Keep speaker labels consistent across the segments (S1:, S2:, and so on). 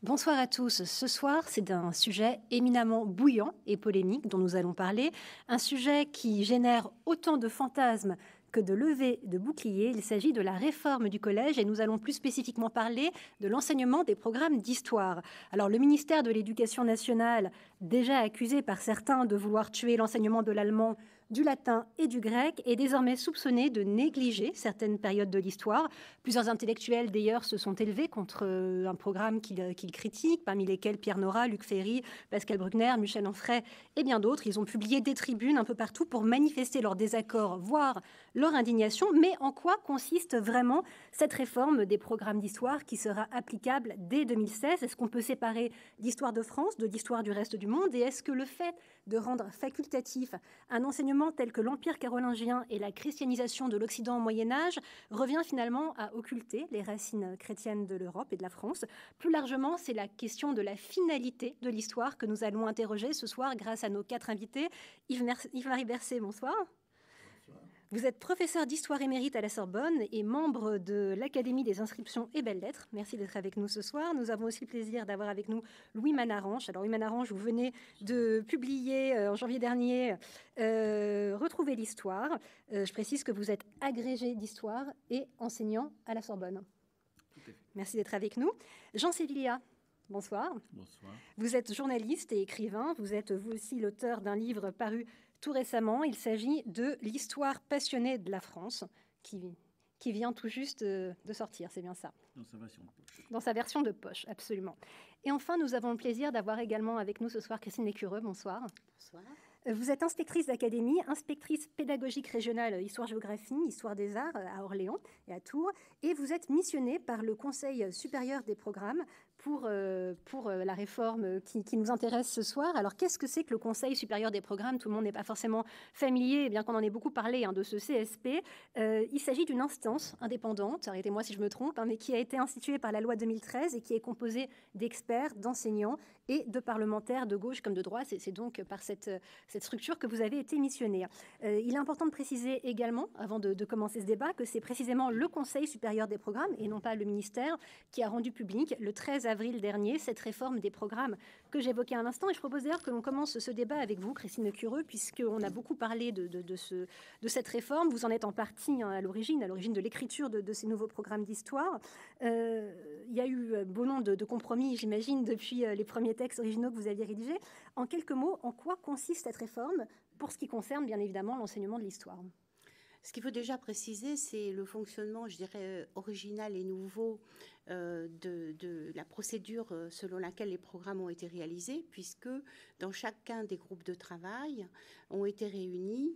S1: Bonsoir à tous. Ce soir, c'est un sujet éminemment bouillant et polémique dont nous allons parler. Un sujet qui génère autant de fantasmes que de levées de boucliers. Il s'agit de la réforme du collège et nous allons plus spécifiquement parler de l'enseignement des programmes d'histoire. Alors, le ministère de l'Éducation nationale, déjà accusé par certains de vouloir tuer l'enseignement de l'allemand, du latin et du grec, est désormais soupçonné de négliger certaines périodes de l'histoire. Plusieurs intellectuels, d'ailleurs, se sont élevés contre un programme qu'ils critiquent, parmi lesquels Pierre Nora, Luc Ferry, Pascal Bruckner, Michel Onfray et bien d'autres. Ils ont publié des tribunes un peu partout pour manifester leur désaccord, voire leur indignation. Mais en quoi consiste vraiment cette réforme des programmes d'histoire qui sera applicable dès 2016 ? Est-ce qu'on peut séparer l'histoire de France de l'histoire du reste du monde ? Et est-ce que le fait de rendre facultatif un enseignement tel que l'Empire carolingien et la christianisation de l'Occident au Moyen-Âge revient finalement à occulter les racines chrétiennes de l'Europe et de la France? Plus largement, c'est la question de la finalité de l'histoire que nous allons interroger ce soir grâce à nos 4 invités. Yves-Marie Bercé, bonsoir. Vous êtes professeur d'histoire émérite à la Sorbonne et membre de l'Académie des inscriptions et belles-lettres. Merci d'être avec nous ce soir. Nous avons aussi le plaisir d'avoir avec nous Louis Manaranche. Alors Louis Manaranche, vous venez de publier en janvier dernier Retrouver l'histoire. Je précise que vous êtes agrégé d'histoire et enseignant à la Sorbonne. Merci d'être avec nous. Jean Sévillia. Bonsoir.
S2: Bonsoir.
S1: Vous êtes journaliste et écrivain. Vous êtes vous aussi l'auteur d'un livre paru tout récemment. Il s'agit de L'histoire passionnée de la France, qui vient tout juste de sortir, c'est bien ça?
S2: Dans sa version de poche.
S1: Dans sa version de poche, absolument. Et enfin, nous avons le plaisir d'avoir également avec nous ce soir Christine Lécureux. Bonsoir.
S3: Bonsoir.
S1: Vous êtes inspectrice d'académie, inspectrice pédagogique régionale histoire-géographie, histoire des arts à Orléans et à Tours, et vous êtes missionnée par le Conseil supérieur des programmes pour la réforme qui nous intéresse ce soir. Alors, qu'est-ce que c'est que le Conseil supérieur des programmes? Tout le monde n'est pas forcément familier, bien qu'on en ait beaucoup parlé de ce CSP. Il s'agit d'une instance indépendante, arrêtez-moi si je me trompe, mais qui a été instituée par la loi 2013 et qui est composée d'experts, d'enseignants et de parlementaires de gauche comme de droite. C'est donc par cette structure que vous avez été missionné. Il est important de préciser également, avant de commencer ce débat, que c'est précisément le Conseil supérieur des programmes, et non pas le ministère, qui a rendu public le 13 avril dernier cette réforme des programmes que j'évoquais à l'instant. Et je propose d'ailleurs que l'on commence ce débat avec vous, Christine Lécureux, puisqu'on a beaucoup parlé de cette réforme. Vous en êtes en partie à l'origine de l'écriture de ces nouveaux programmes d'histoire. Il y a eu bon nombre de compromis, j'imagine, depuis les premiers textes originaux que vous aviez rédigés. En quelques mots, en quoi consiste cette réforme pour ce qui concerne, bien évidemment, l'enseignement de l'histoire?
S3: Ce qu'il faut déjà préciser, c'est le fonctionnement, je dirais, original et nouveau de la procédure selon laquelle les programmes ont été réalisés, puisque dans chacun des groupes de travail ont été réunis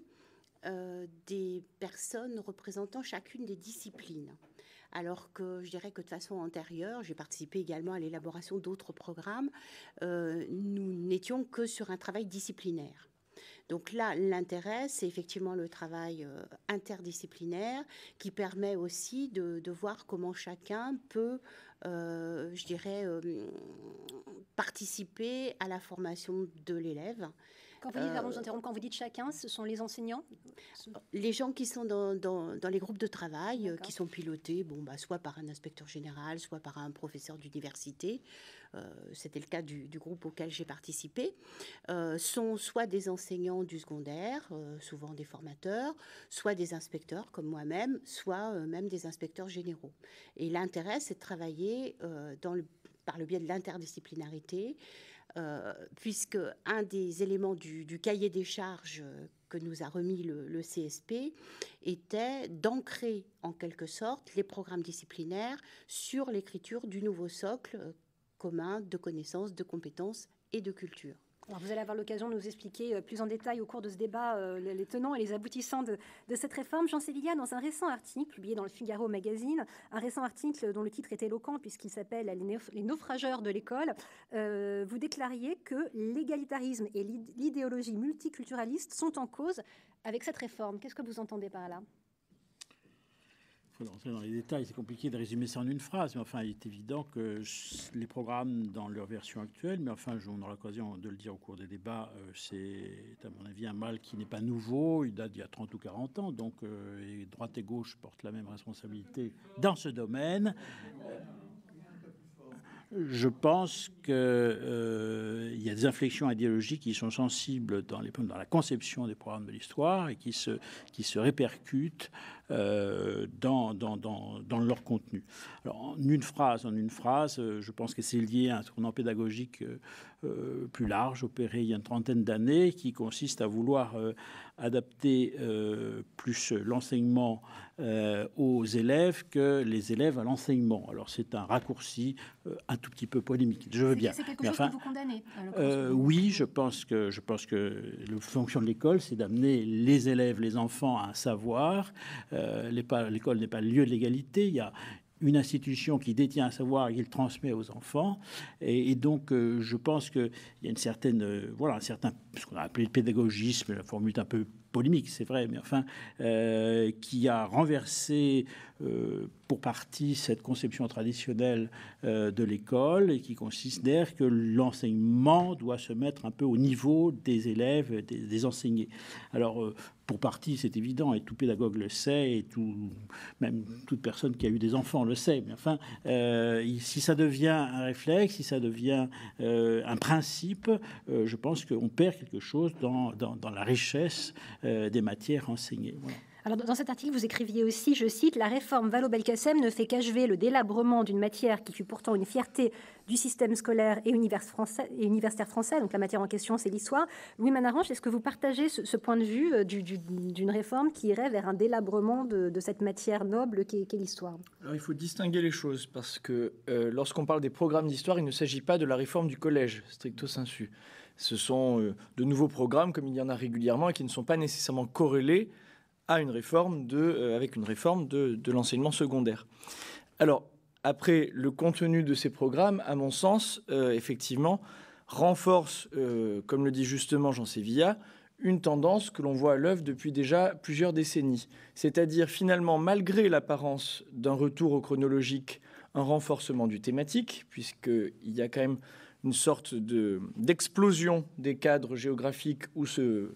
S3: des personnes représentant chacune des disciplines. Alors que je dirais que de façon antérieure, j'ai participé également à l'élaboration d'autres programmes, nous n'étions que sur un travail disciplinaire. Donc là, l'intérêt, c'est effectivement le travail interdisciplinaire qui permet aussi de voir comment chacun peut, je dirais, participer à la formation de l'élève.
S1: Quand vous dites, pardon, j'interromps, quand vous dites chacun, ce sont les enseignants?
S3: Les gens qui sont dans les groupes de travail, qui sont pilotés, soit par un inspecteur général, soit par un professeur d'université, c'était le cas du groupe auquel j'ai participé, sont soit des enseignants du secondaire, souvent des formateurs, soit des inspecteurs comme moi-même, soit même des inspecteurs généraux. Et l'intérêt, c'est de travailler par le biais de l'interdisciplinarité, puisque un des éléments du cahier des charges que nous a remis le CSP était d'ancrer en quelque sorte les programmes disciplinaires sur l'écriture du nouveau socle commun de connaissances, de compétences et de culture.
S1: Alors vous allez avoir l'occasion de nous expliquer plus en détail au cours de ce débat les tenants et les aboutissants de cette réforme. Jean Sévillia, dans un récent article publié dans le Figaro Magazine, un récent article dont le titre est éloquent puisqu'il s'appelle « Les naufrageurs de l'école », vous déclariez que l'égalitarisme et l'idéologie multiculturaliste sont en cause avec cette réforme. Qu'est-ce que vous entendez par là ?
S2: Il faut rentrer dans les détails, c'est compliqué de résumer ça en une phrase, mais enfin, il est évident que les programmes, dans leur version actuelle, mais enfin, on aura l'occasion de le dire au cours des débats, c'est, à mon avis, un mal qui n'est pas nouveau, il date d'il y a 30 ou 40 ans, donc et droite et gauche portent la même responsabilité dans ce domaine. Je pense qu'il y a des inflexions idéologiques qui sont sensibles dans la conception des programmes de l'histoire et qui se répercutent dans leur contenu. Alors, en une phrase, je pense que c'est lié à un tournant pédagogique plus large, opéré il y a une trentaine d'années, qui consiste à vouloir adapter plus l'enseignement aux élèves que les élèves à l'enseignement. Alors, c'est un raccourci un tout petit peu polémique. Je veux bien.
S1: C'est quelque chose que vous condamnez.
S2: Oui, je pense que la fonction de l'école, c'est d'amener les élèves, les enfants à un savoir. L'école n'est pas le lieu de l'égalité. Il y a une institution qui détient un savoir et qui le transmet aux enfants. Et donc, je pense qu'il y a une certaine, un certain, ce qu'on a appelé le pédagogisme, la formule est un peu polémique, c'est vrai, mais enfin, qui a renversé pour partie cette conception traditionnelle de l'école et qui considère que l'enseignement doit se mettre un peu au niveau des élèves, des enseignés. Alors, pour partie, c'est évident, et tout pédagogue le sait, et même toute personne qui a eu des enfants le sait. Mais enfin, si ça devient un réflexe, si ça devient un principe, je pense qu'on perd quelque chose dans la richesse des matières enseignées. Voilà.
S1: Alors, dans cet article, vous écriviez aussi, je cite, « La réforme Vallaud-Belkacem ne fait qu'achever le délabrement d'une matière qui fut pourtant une fierté du système scolaire et universitaire français. » Donc, la matière en question, c'est l'histoire. Louis Manarange, est-ce que vous partagez ce point de vue d'une réforme qui irait vers un délabrement de cette matière noble qu'est l'histoire?
S4: Alors, il faut distinguer les choses parce que lorsqu'on parle des programmes d'histoire, il ne s'agit pas de la réforme du collège, stricto sensu. Ce sont de nouveaux programmes, comme il y en a régulièrement, et qui ne sont pas nécessairement corrélés à une réforme avec une réforme de l'enseignement secondaire. Alors, après, le contenu de ces programmes, à mon sens, effectivement, renforce, comme le dit justement Jean Sévillat, une tendance que l'on voit à l'œuvre depuis déjà plusieurs décennies. C'est-à-dire, finalement, malgré l'apparence d'un retour au chronologique, un renforcement du thématique, puisqu'il y a quand même une sorte d'explosion des cadres géographiques où se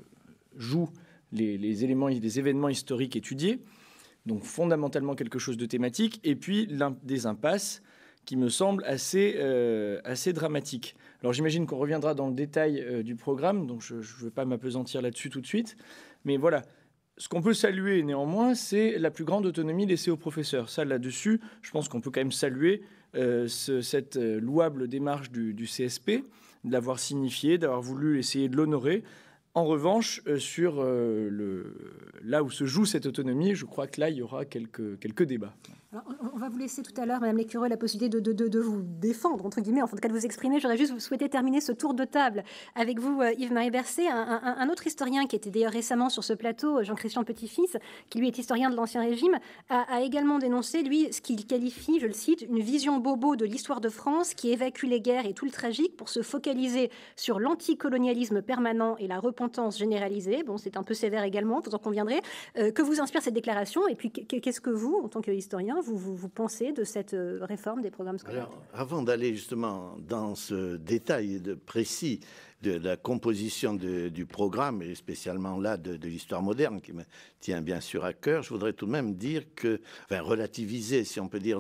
S4: jouent les événements historiques étudiés, donc fondamentalement quelque chose de thématique, et puis des impasses qui me semblent assez dramatiques. Alors j'imagine qu'on reviendra dans le détail du programme, donc je ne veux pas m'appesantir là-dessus tout de suite, mais voilà, ce qu'on peut saluer néanmoins, c'est la plus grande autonomie laissée aux professeurs. Ça, là-dessus, je pense qu'on peut quand même saluer cette louable démarche du CSP, de l'avoir signifié, d'avoir voulu essayer de l'honorer. En revanche, sur là où se joue cette autonomie, je crois que là, il y aura quelques débats.
S1: Alors, on va vous laisser tout à l'heure, Madame Lescureux, la possibilité de vous défendre, entre guillemets, en tout cas de vous exprimer. J'aurais juste souhaité terminer ce tour de table avec vous, Yves-Marie Bercé, un autre historien qui était d'ailleurs récemment sur ce plateau, Jean-Christian Petit-Fils, qui lui est historien de l'Ancien Régime, a également dénoncé, lui, ce qu'il qualifie, je le cite, une vision bobo de l'histoire de France qui évacue les guerres et tout le tragique pour se focaliser sur l'anticolonialisme permanent et la repentance généralisée. Bon, c'est un peu sévère également, vous en conviendrez. Que vous inspire cette déclaration? Et puis, qu'est-ce que vous, en tant qu'historien, vous pensez de cette réforme des programmes scolaires?
S5: Alors, avant d'aller justement dans ce détail précis de la composition du programme, et spécialement là de l'histoire moderne, qui me tient bien sûr à cœur, je voudrais tout de même dire relativiser, si on peut dire,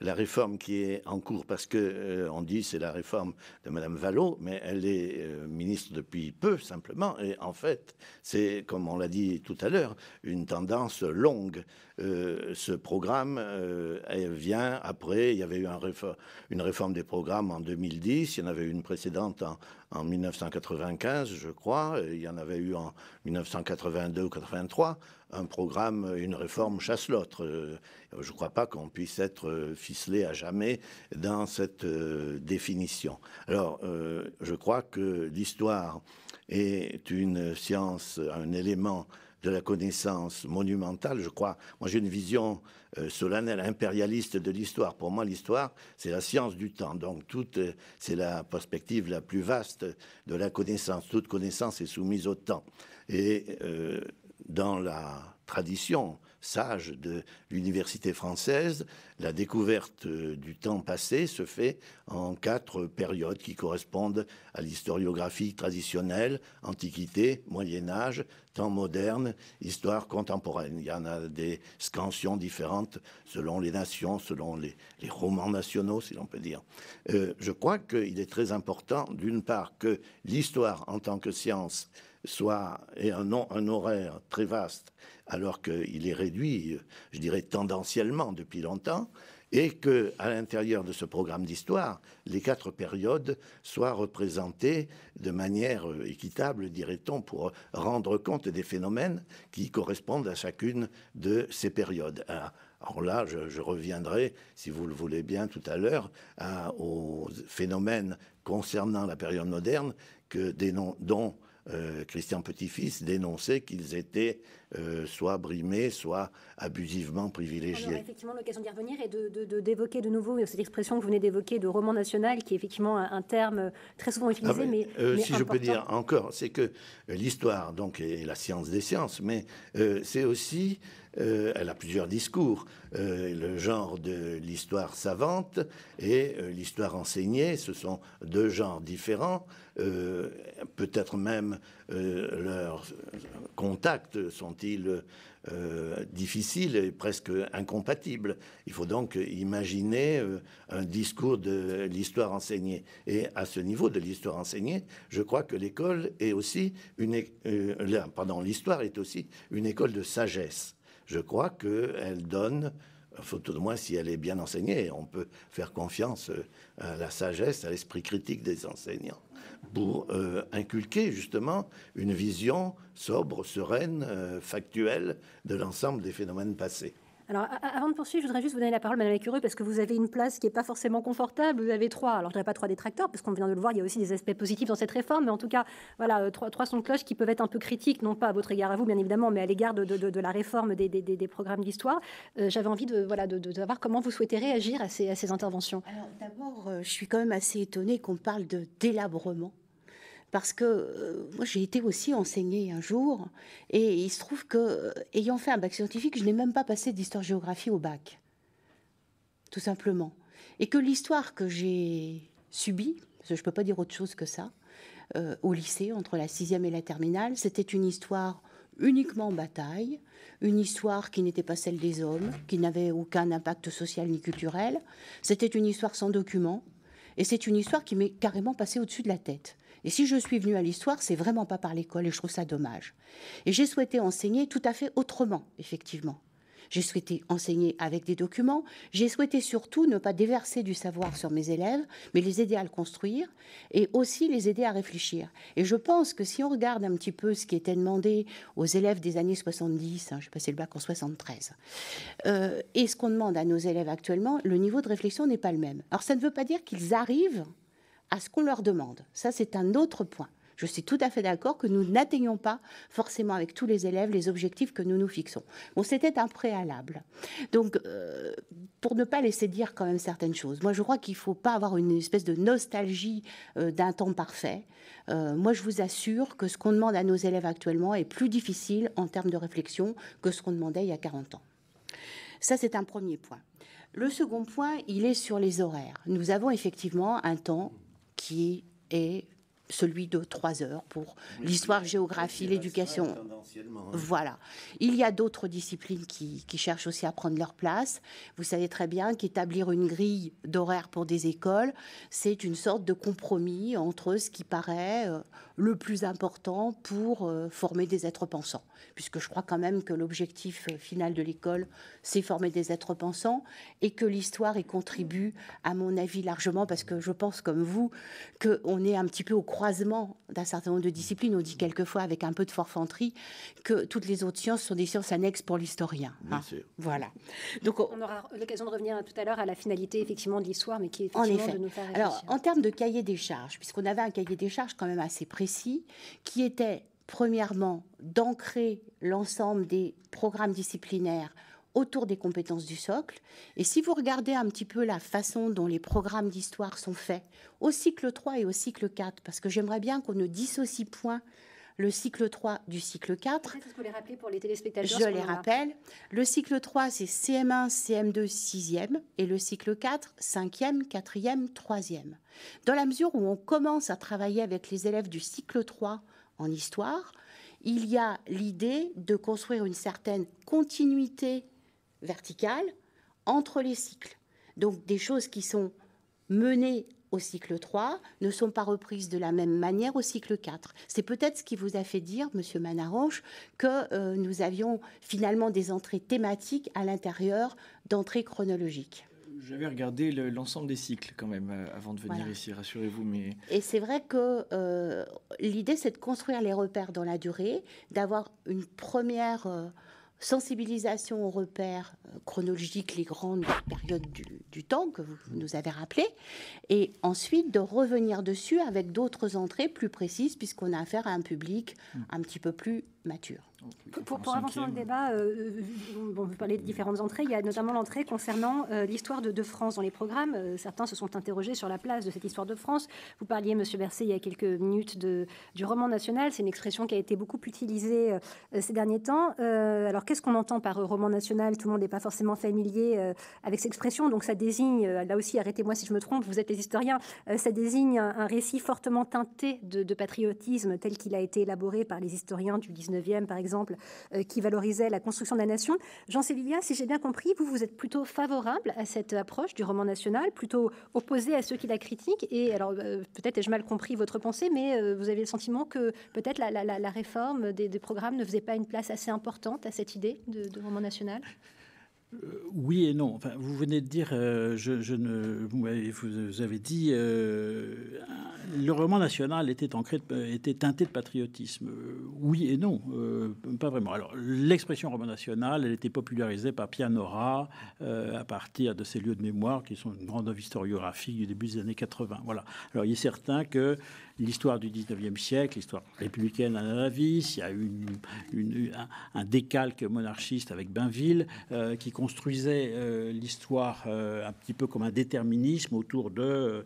S5: la réforme qui est en cours, parce que on dit c'est la réforme de Madame Vallaud, mais elle est ministre depuis peu, simplement, et en fait, c'est, comme on l'a dit tout à l'heure, une tendance longue. Ce programme vient après, il y avait eu une réforme des programmes en 2010, il y en avait eu une précédente en 1995, je crois, il y en avait eu en 1982 ou 83, un programme, une réforme chasse l'autre. Je ne crois pas qu'on puisse être ficelé à jamais dans cette définition. Alors, je crois que l'histoire est une science, un élément de la connaissance monumentale, je crois. Moi, j'ai une vision solennelle, impérialiste de l'histoire. Pour moi, l'histoire, c'est la science du temps. Donc, c'est la perspective la plus vaste de la connaissance. Toute connaissance est soumise au temps. Et dans la tradition sage de l'université française, la découverte du temps passé se fait en 4 périodes qui correspondent à l'historiographie traditionnelle, Antiquité, Moyen-Âge, temps moderne, histoire contemporaine. Il y en a des scansions différentes selon les nations, selon les romans nationaux, si l'on peut dire. Je crois qu'il est très important, d'une part, que l'histoire en tant que science ait un horaire très vaste, alors qu'il est réduit, je dirais, tendanciellement depuis longtemps, et qu'à l'intérieur de ce programme d'histoire, les 4 périodes soient représentées de manière équitable, dirait-on, pour rendre compte des phénomènes qui correspondent à chacune de ces périodes. Alors là, je reviendrai, si vous le voulez bien, tout à l'heure, aux phénomènes concernant la période moderne dont Christian Petit-Fils dénonçait qu'ils étaient soit brimés, soit abusivement privilégiés.
S1: On aura effectivement l'occasion d'y revenir et d'évoquer de nouveau cette expression que vous venez d'évoquer de roman national, qui est effectivement un terme très souvent utilisé, mais
S5: si je peux dire encore, c'est que l'histoire donc est la science des sciences, mais c'est aussi, elle a plusieurs discours, le genre de l'histoire savante et l'histoire enseignée, ce sont 2 genres différents. Peut-être même leurs contacts sont-ils difficiles et presque incompatibles. Il faut donc imaginer un discours de l'histoire enseignée. Et à ce niveau de l'histoire enseignée, je crois que l'école est aussi l'histoire est aussi une école de sagesse. Je crois qu'elle donne, faut tout de moins si elle est bien enseignée, on peut faire confiance à la sagesse, à l'esprit critique des enseignants, pour inculquer justement une vision sobre, sereine, factuelle de l'ensemble des phénomènes passés.
S1: Alors, avant de poursuivre, je voudrais juste vous donner la parole, Madame Lecureux, parce que vous avez une place qui n'est pas forcément confortable. Vous avez 3, alors je ne dirais pas 3 détracteurs, parce qu'on vient de le voir, il y a aussi des aspects positifs dans cette réforme, mais en tout cas, voilà, 3 sons de cloche qui peuvent être un peu critiques, non pas à votre égard à vous, bien évidemment, mais à l'égard de la réforme des programmes d'histoire. J'avais envie de savoir comment vous souhaitez réagir à ces interventions.
S3: Alors, d'abord, je suis quand même assez étonnée qu'on parle de délabrement. Parce que moi, j'ai été aussi enseignée un jour, et il se trouve que, ayant fait un bac scientifique, je n'ai même pas passé d'histoire-géographie au bac, tout simplement. Et que l'histoire que j'ai subie, parce que je ne peux pas dire autre chose que ça, au lycée, entre la 6e et la terminale, c'était une histoire uniquement bataille, une histoire qui n'était pas celle des hommes, qui n'avait aucun impact social ni culturel. C'était une histoire sans document, et c'est une histoire qui m'est carrément passée au-dessus de la tête. Et si je suis venue à l'histoire, c'est vraiment pas par l'école, et je trouve ça dommage. Et j'ai souhaité enseigner tout à fait autrement, effectivement. J'ai souhaité enseigner avec des documents. J'ai souhaité surtout ne pas déverser du savoir sur mes élèves, mais les aider à le construire et aussi les aider à réfléchir. Et je pense que si on regarde un petit peu ce qui était demandé aux élèves des années 70, j'ai passé le bac en 73, et ce qu'on demande à nos élèves actuellement, le niveau de réflexion n'est pas le même. Alors ça ne veut pas dire qu'ils arrivent à ce qu'on leur demande. Ça, c'est un autre point. Je suis tout à fait d'accord que nous n'atteignons pas forcément avec tous les élèves les objectifs que nous nous fixons. Bon, c'était un préalable. Donc, pour ne pas laisser dire quand même certaines choses, moi je crois qu'il ne faut pas avoir une espèce de nostalgie d'un temps parfait. Moi, je vous assure que ce qu'on demande à nos élèves actuellement est plus difficile en termes de réflexion que ce qu'on demandait il y a 40 ans. Ça, c'est un premier point. Le second point, il est sur les horaires. Nous avons effectivement un temps qui est celui de 3 heures pour l'histoire, géographie, l'éducation. Voilà. Il y a d'autres disciplines qui cherchent aussi à prendre leur place. Vous savez très bien qu'établir une grille d'horaire pour des écoles, c'est une sorte de compromis entre ce qui paraît le plus important pour former des êtres pensants. Puisque je crois quand même que l'objectif final de l'école, c'est former des êtres pensants et que l'histoire y contribue, à mon avis, largement, parce que je pense, comme vous, qu'on est un petit peu au croisement d'un certain nombre de disciplines. On dit quelquefois, avec un peu de forfanterie, que toutes les autres sciences sont des sciences annexes pour l'historien. Hein. Voilà. Donc,
S1: on aura l'occasion de revenir tout à l'heure à la finalité, effectivement, de l'histoire, mais qui est effectivement de nous faire réfléchir.
S3: Alors, en termes de cahier des charges, puisqu'on avait un cahier des charges quand même assez précis, qui était, premièrement, d'ancrer l'ensemble des programmes disciplinaires autour des compétences du socle. Et si vous regardez un petit peu la façon dont les programmes d'histoire sont faits, au cycle 3 et au cycle 4, parce que j'aimerais bien qu'on ne dissocie point le cycle 3 du cycle 4.
S1: Peut-être que vous les rappeler pour les téléspectateurs.
S3: Je les rappelle. Le cycle 3, c'est CM1, CM2, 6e, et le cycle 4, 5e, 4e, 3e. Dans la mesure où on commence à travailler avec les élèves du cycle 3 en histoire, il y a l'idée de construire une certaine continuité verticale entre les cycles. Donc des choses qui sont menées au cycle 3 ne sont pas reprises de la même manière au cycle 4. C'est peut-être ce qui vous a fait dire, Monsieur Manarange, que nous avions finalement des entrées thématiques à l'intérieur d'entrées chronologiques.
S4: J'avais regardé l'ensemble des cycles quand même avant de venir ici, rassurez-vous. Mais...
S3: Et c'est vrai que l'idée, c'est de construire les repères dans la durée, d'avoir une première sensibilisation aux repères chronologiques, les grandes périodes du temps que vous nous avez rappelées, et ensuite de revenir dessus avec d'autres entrées plus précises, puisqu'on a affaire à un public un petit peu plus mature.
S1: Pour avancer dans le débat, vous parlez de différentes entrées. Il y a notamment l'entrée concernant l'histoire de France dans les programmes. Certains se sont interrogés sur la place de cette histoire de France. Vous parliez, Monsieur Bercé, il y a quelques minutes du roman national. C'est une expression qui a été beaucoup utilisée ces derniers temps. Alors, qu'est-ce qu'on entend par roman national? Tout le monde n'est pas forcément familier avec cette expression. Donc, ça désigne, là aussi, arrêtez-moi si je me trompe, vous êtes les historiens, ça désigne un récit fortement teinté de patriotisme tel qu'il a été élaboré par les historiens du 19e, par exemple, qui valorisait la construction de la nation. Jean Sévillia, si j'ai bien compris, vous êtes plutôt favorable à cette approche du roman national, plutôt opposé à ceux qui la critiquent. Et alors, peut-être ai-je mal compris votre pensée, mais vous avez le sentiment que peut-être la réforme des programmes ne faisait pas une place assez importante à cette idée de roman national?
S2: Oui et non. Enfin, vous venez de dire, vous avez dit, le roman national était teinté de patriotisme. Oui et non, pas vraiment. Alors, l'expression roman national, elle était popularisée par Pierre Nora à partir de ces lieux de mémoire qui sont une grande œuvre historiographique du début des années 80. Voilà. Alors, il est certain que l'histoire du 19e siècle, l'histoire républicaine à la vis, il y a eu un décalque monarchiste avec Bainville qui construisait l'histoire un petit peu comme un déterminisme autour de,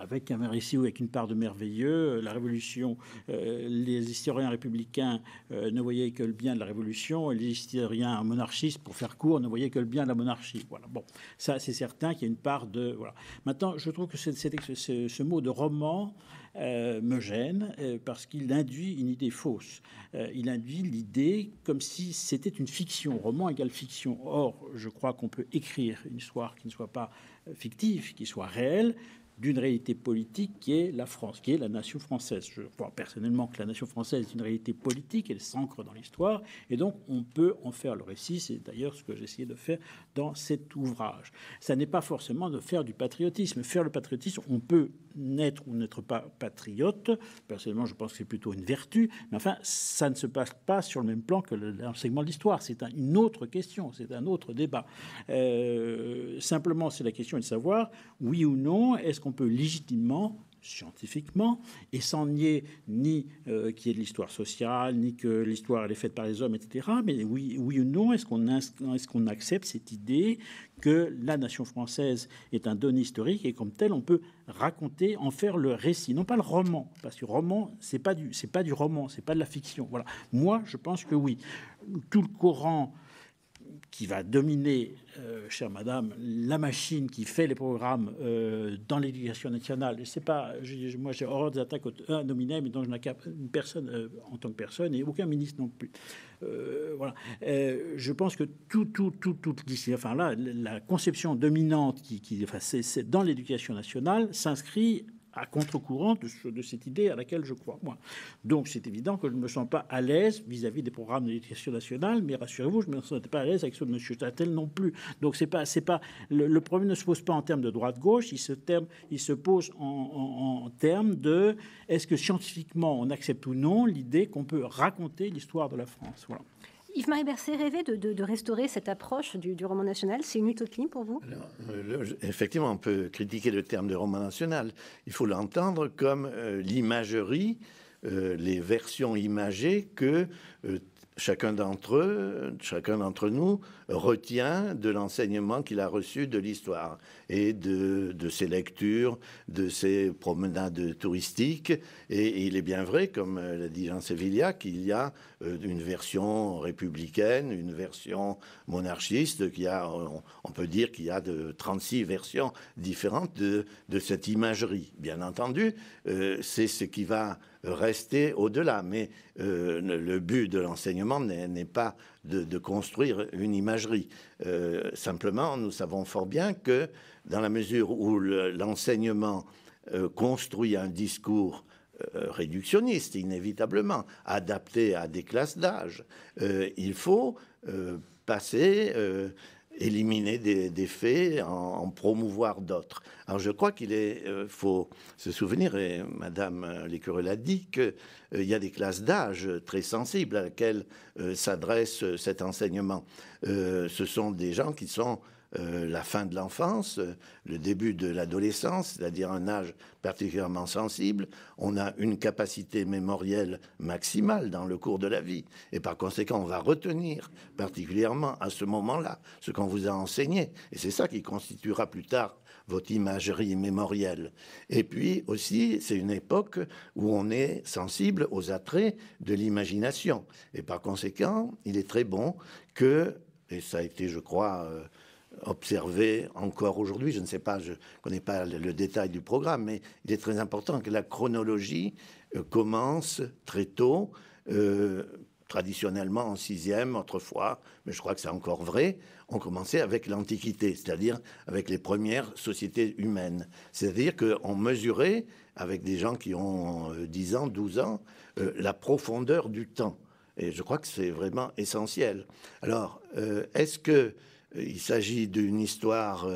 S2: avec un récit ou avec une part de merveilleux. La Révolution, les historiens républicains ne voyaient que le bien de la Révolution, et les historiens monarchistes, pour faire court, ne voyaient que le bien de la monarchie. Voilà. Bon, ça c'est certain qu'il y a une part de... Voilà. Maintenant, je trouve que ce mot de roman me gêne parce qu'il induit une idée fausse. Il induit l'idée comme si c'était une fiction. Roman égale fiction. Or, je crois qu'on peut écrire une histoire qui ne soit pas fictive, qui soit réelle, d'une réalité politique qui est la France, qui est la nation française. Je crois personnellement que la nation française est une réalité politique, elle s'ancre dans l'histoire, et donc on peut en faire le récit. C'est d'ailleurs ce que j'ai essayé de faire dans cet ouvrage. Ça n'est pas forcément de faire du patriotisme. Faire le patriotisme, on peut n'être ou n'être pas patriote. Personnellement, je pense que c'est plutôt une vertu, mais enfin, ça ne se passe pas sur le même plan que l'enseignement de l'histoire. C'est une autre question, c'est un autre débat. Simplement, c'est la question de savoir, oui ou non, est-ce qu'on peut légitimement, scientifiquement, et sans nier ni qu'il y ait de l'histoire sociale, ni que l'histoire elle est faite par les hommes, etc. Mais oui ou non, est-ce qu'on accepte cette idée que la nation française est un don historique et comme tel, on peut raconter, en faire le récit, non pas le roman, parce que le roman, c'est pas du roman, c'est pas de la fiction. Voilà. Moi, je pense que oui. Tout le courant qui va dominer, chère madame, la machine qui fait les programmes dans l'éducation nationale. Je sais pas, moi j'ai horreur des attaques à nominem, mais dont je n'ai une personne en tant que personne et aucun ministre non plus. Voilà. Je pense que tout ici, enfin là, la conception dominante c'est dans l'éducation nationale s'inscrit à contre-courant de cette idée à laquelle je crois, moi. Donc, c'est évident que je ne me sens pas à l'aise vis-à-vis des programmes de l'éducation nationale, mais rassurez-vous, je ne me sentais pas à l'aise avec ceux de M. Châtel non plus. Donc, c'est pas le problème ne se pose pas en termes de droite-gauche, il se pose en termes de est-ce que scientifiquement on accepte ou non l'idée qu'on peut raconter l'histoire de la France. Voilà.
S1: Yves-Marie Bercé rêvait de restaurer cette approche du roman national. C'est une utopie pour vous?
S5: Alors, effectivement, on peut critiquer le terme de roman national. Il faut l'entendre comme l'imagerie, les versions imagées que chacun d'entre nous retient de l'enseignement qu'il a reçu de l'histoire et de ses lectures, de ses promenades touristiques. Et il est bien vrai, comme l'a dit Jean Sévillia, qu'il y a une version républicaine, une version monarchiste, on peut dire qu'il y a de 36 versions différentes de cette imagerie. Bien entendu, c'est ce qui va rester au-delà, mais le but de l'enseignement n'est pas de construire une imagerie. Simplement, nous savons fort bien que dans la mesure où l'enseignement construit un discours réductionniste, inévitablement, adapté à des classes d'âge, il faut éliminer des faits, en promouvoir d'autres. Alors je crois qu'il faut se souvenir, et Madame Lécureux l'a dit, qu'il y a des classes d'âge très sensibles à laquelle s'adresse cet enseignement. Ce sont des gens qui sont la fin de l'enfance, le début de l'adolescence, c'est-à-dire un âge particulièrement sensible. On a une capacité mémorielle maximale dans le cours de la vie. Et par conséquent, on va retenir particulièrement à ce moment-là ce qu'on vous a enseigné. Et c'est ça qui constituera plus tard votre imagerie mémorielle. Et puis aussi, c'est une époque où on est sensible aux attraits de l'imagination. Et par conséquent, il est très bon que, et ça a été, je crois, observé encore aujourd'hui, je ne sais pas, je ne connais pas le détail du programme, mais il est très important que la chronologie commence très tôt, traditionnellement en 6e, autrefois, mais je crois que c'est encore vrai, on commençait avec l'Antiquité, c'est-à-dire avec les premières sociétés humaines. C'est-à-dire qu'on mesurait, avec des gens qui ont 10 ans, 12 ans, la profondeur du temps. Et je crois que c'est vraiment essentiel. Alors, est-ce qu'il s'agit d'une histoire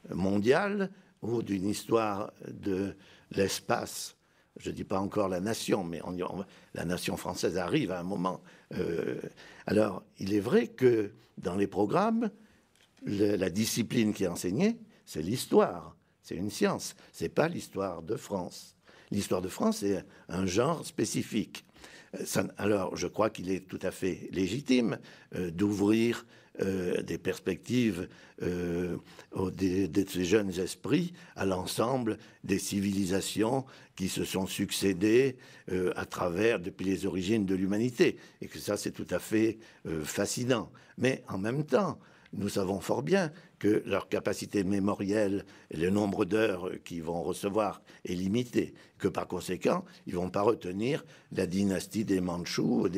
S5: mondiale ou d'une histoire de l'espace? Je ne dis pas encore la nation, mais la nation française arrive à un moment. Alors, il est vrai que dans les programmes, la discipline qui est enseignée, c'est l'histoire. C'est une science. Ce n'est pas l'histoire de France. L'histoire de France est un genre spécifique. Alors, je crois qu'il est tout à fait légitime d'ouvrir des perspectives de ces jeunes esprits à l'ensemble des civilisations qui se sont succédées depuis les origines de l'humanité. Et que ça, c'est tout à fait fascinant. Mais en même temps, nous savons fort bien que leur capacité mémorielle et le nombre d'heures qu'ils vont recevoir est limité, que par conséquent, ils ne vont pas retenir la dynastie des Mandchous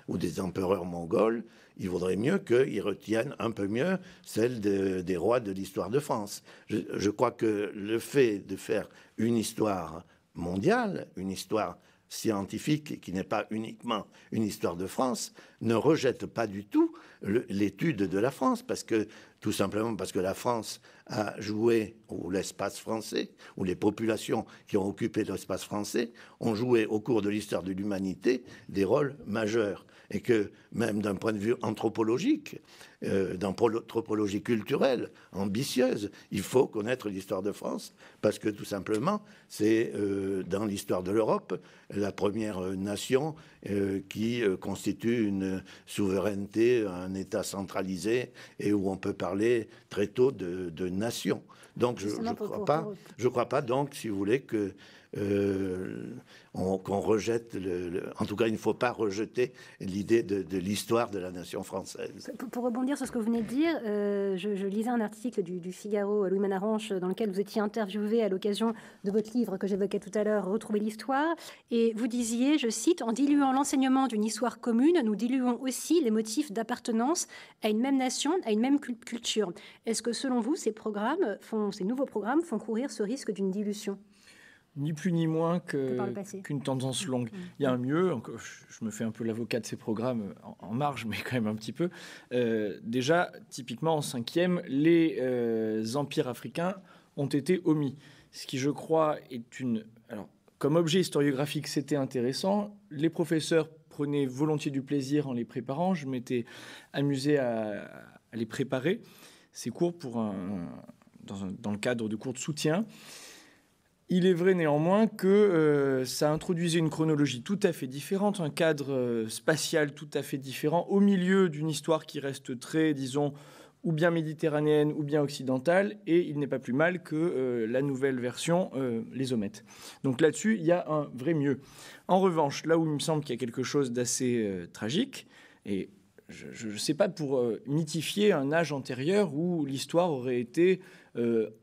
S5: ou des empereurs mongols. Il vaudrait mieux qu'ils retiennent un peu mieux celle des rois de l'histoire de France. Je crois que le fait de faire une histoire mondiale, une histoire scientifique qui n'est pas uniquement une histoire de France, ne rejette pas du tout l'étude de la France, tout simplement parce que la France a joué, ou l'espace français, ou les populations qui ont occupé l'espace français, ont joué au cours de l'histoire de l'humanité des rôles majeurs. Et que même d'un point de vue anthropologique, d'anthropologie culturelle, ambitieuse, il faut connaître l'histoire de France, parce que tout simplement, c'est dans l'histoire de l'Europe la première nation qui constitue une souveraineté, un État centralisé, et où on peut parler très tôt de nation. Donc je ne crois pas donc, si vous voulez, que qu'on rejette en tout cas, il ne faut pas rejeter l'idée de l'histoire de la nation française.
S1: Pour rebondir sur ce que vous venez de dire, je lisais un article du Figaro, Louis Manaranche, dans lequel vous étiez interviewé à l'occasion de votre livre que j'évoquais tout à l'heure, Retrouver l'histoire, et vous disiez, je cite, « En diluant l'enseignement d'une histoire commune, nous diluons aussi les motifs d'appartenance à une même nation, à une même culture. » Est-ce que, selon vous, ces nouveaux programmes font courir ce risque d'une dilution ?
S4: Ni plus ni moins qu'une tendance longue. Il y a un mieux, je me fais un peu l'avocat de ces programmes en marge, mais quand même un petit peu. Déjà, typiquement en 5e, les empires africains ont été omis. Ce qui, je crois, est une... Alors, comme objet historiographique, c'était intéressant. Les professeurs prenaient volontiers du plaisir en les préparant. Je m'étais amusé à les préparer, ces cours, dans le cadre de cours de soutien. Il est vrai néanmoins que ça introduisait une chronologie tout à fait différente, un cadre spatial tout à fait différent, au milieu d'une histoire qui reste très, disons, ou bien méditerranéenne ou bien occidentale, et il n'est pas plus mal que la nouvelle version les omette. Donc là-dessus, il y a un vrai mieux. En revanche, là où il me semble qu'il y a quelque chose d'assez tragique, et je ne sais pas pour mythifier un âge antérieur où l'histoire aurait été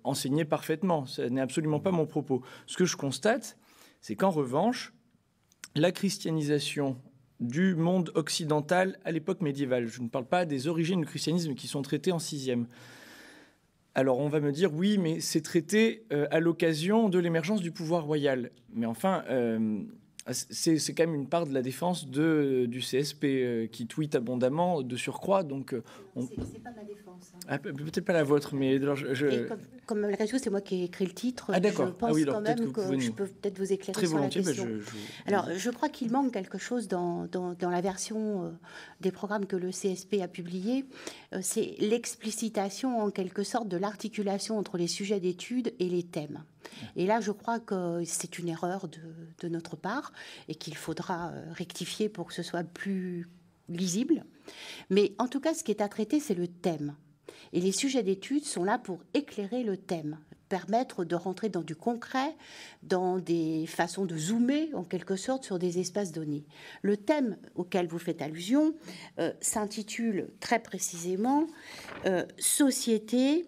S4: enseignée parfaitement. Ce n'est absolument pas mon propos. Ce que je constate, c'est qu'en revanche, la christianisation du monde occidental à l'époque médiévale, je ne parle pas des origines du christianisme qui sont traitées en 6e. Alors on va me dire, oui, mais c'est traité à l'occasion de l'émergence du pouvoir royal. Mais enfin... c'est quand même une part de la défense du CSP qui tweet abondamment de surcroît. Donc,
S3: c'est pas ma défense. Hein.
S4: Ah, peut-être pas la vôtre, mais alors
S3: comme malgré tout, c'est moi qui ai écrit le titre.
S4: Ah d'accord.
S3: Je pense quand même que je peux peut-être vous éclairer
S4: très
S3: sur la
S4: volontiers,
S3: question. Alors, je crois qu'il manque quelque chose dans la version des programmes que le CSP a publiés. C'est l'explicitation en quelque sorte de l'articulation entre les sujets d'études et les thèmes. Et là, je crois que c'est une erreur de notre part et qu'il faudra rectifier pour que ce soit plus lisible. Mais en tout cas, ce qui est à traiter, c'est le thème. Et les sujets d'études sont là pour éclairer le thème, permettre de rentrer dans du concret, dans des façons de zoomer, en quelque sorte, sur des espaces donnés. Le thème auquel vous faites allusion s'intitule très précisément « Société,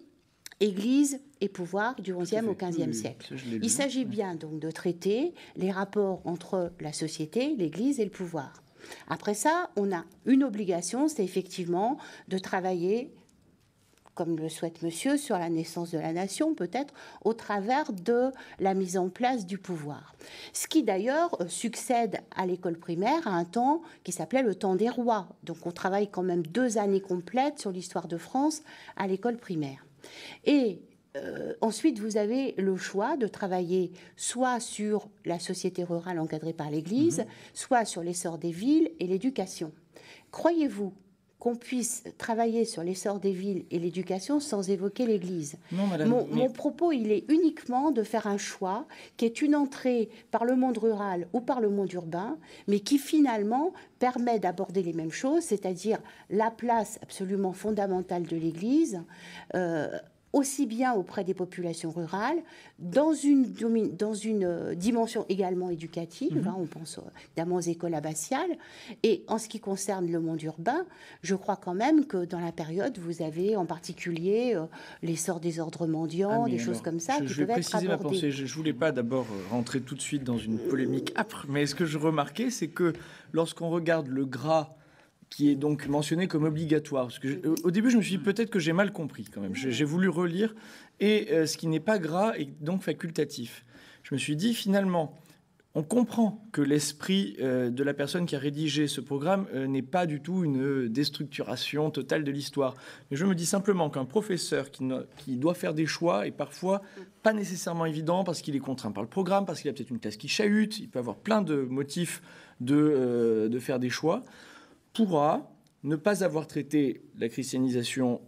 S3: Église et pouvoir du XIe au XVe siècle ». Il s'agit bien donc de traiter les rapports entre la société, l'Église et le pouvoir. Après ça, on a une obligation, c'est effectivement de travailler, comme le souhaite monsieur, sur la naissance de la nation, peut-être, au travers de la mise en place du pouvoir. Ce qui, d'ailleurs, succède à l'école primaire à un temps qui s'appelait le temps des rois. Donc, on travaille quand même 2 années complètes sur l'histoire de France à l'école primaire. Et ensuite, vous avez le choix de travailler soit sur la société rurale encadrée par l'Église, soit sur l'essor des villes et l'éducation. Croyez-vous qu'on puisse travailler sur l'essor des villes et l'éducation sans évoquer l'Église?
S4: Non, madame,
S3: mon propos, il est uniquement de faire un choix qui est une entrée par le monde rural ou par le monde urbain, mais qui finalement permet d'aborder les mêmes choses, c'est-à-dire la place absolument fondamentale de l'Église, aussi bien auprès des populations rurales, dans une dimension également éducative, on pense évidemment aux écoles abbatiales, et en ce qui concerne le monde urbain, je crois quand même que dans la période, vous avez en particulier l'essor des ordres mendiants, des choses comme ça, qui peuvent être abordées. Je vais préciser ma pensée.
S4: Je ne voulais pas d'abord rentrer tout de suite dans une polémique âpre, mais ce que je remarquais, c'est que lorsqu'on regarde le gras qui est donc mentionné comme obligatoire. Parce que au début, je me suis dit peut-être que j'ai mal compris quand même. J'ai voulu relire, et ce qui n'est pas gras est donc facultatif. Je me suis dit finalement, on comprend que l'esprit de la personne qui a rédigé ce programme n'est pas du tout une déstructuration totale de l'histoire. Mais je me dis simplement qu'un professeur qui doit faire des choix est parfois pas nécessairement évident parce qu'il est contraint par le programme, parce qu'il a peut-être une classe qui chahute, il peut avoir plein de motifs de faire des choix, pourra ne pas avoir traité la christianisation,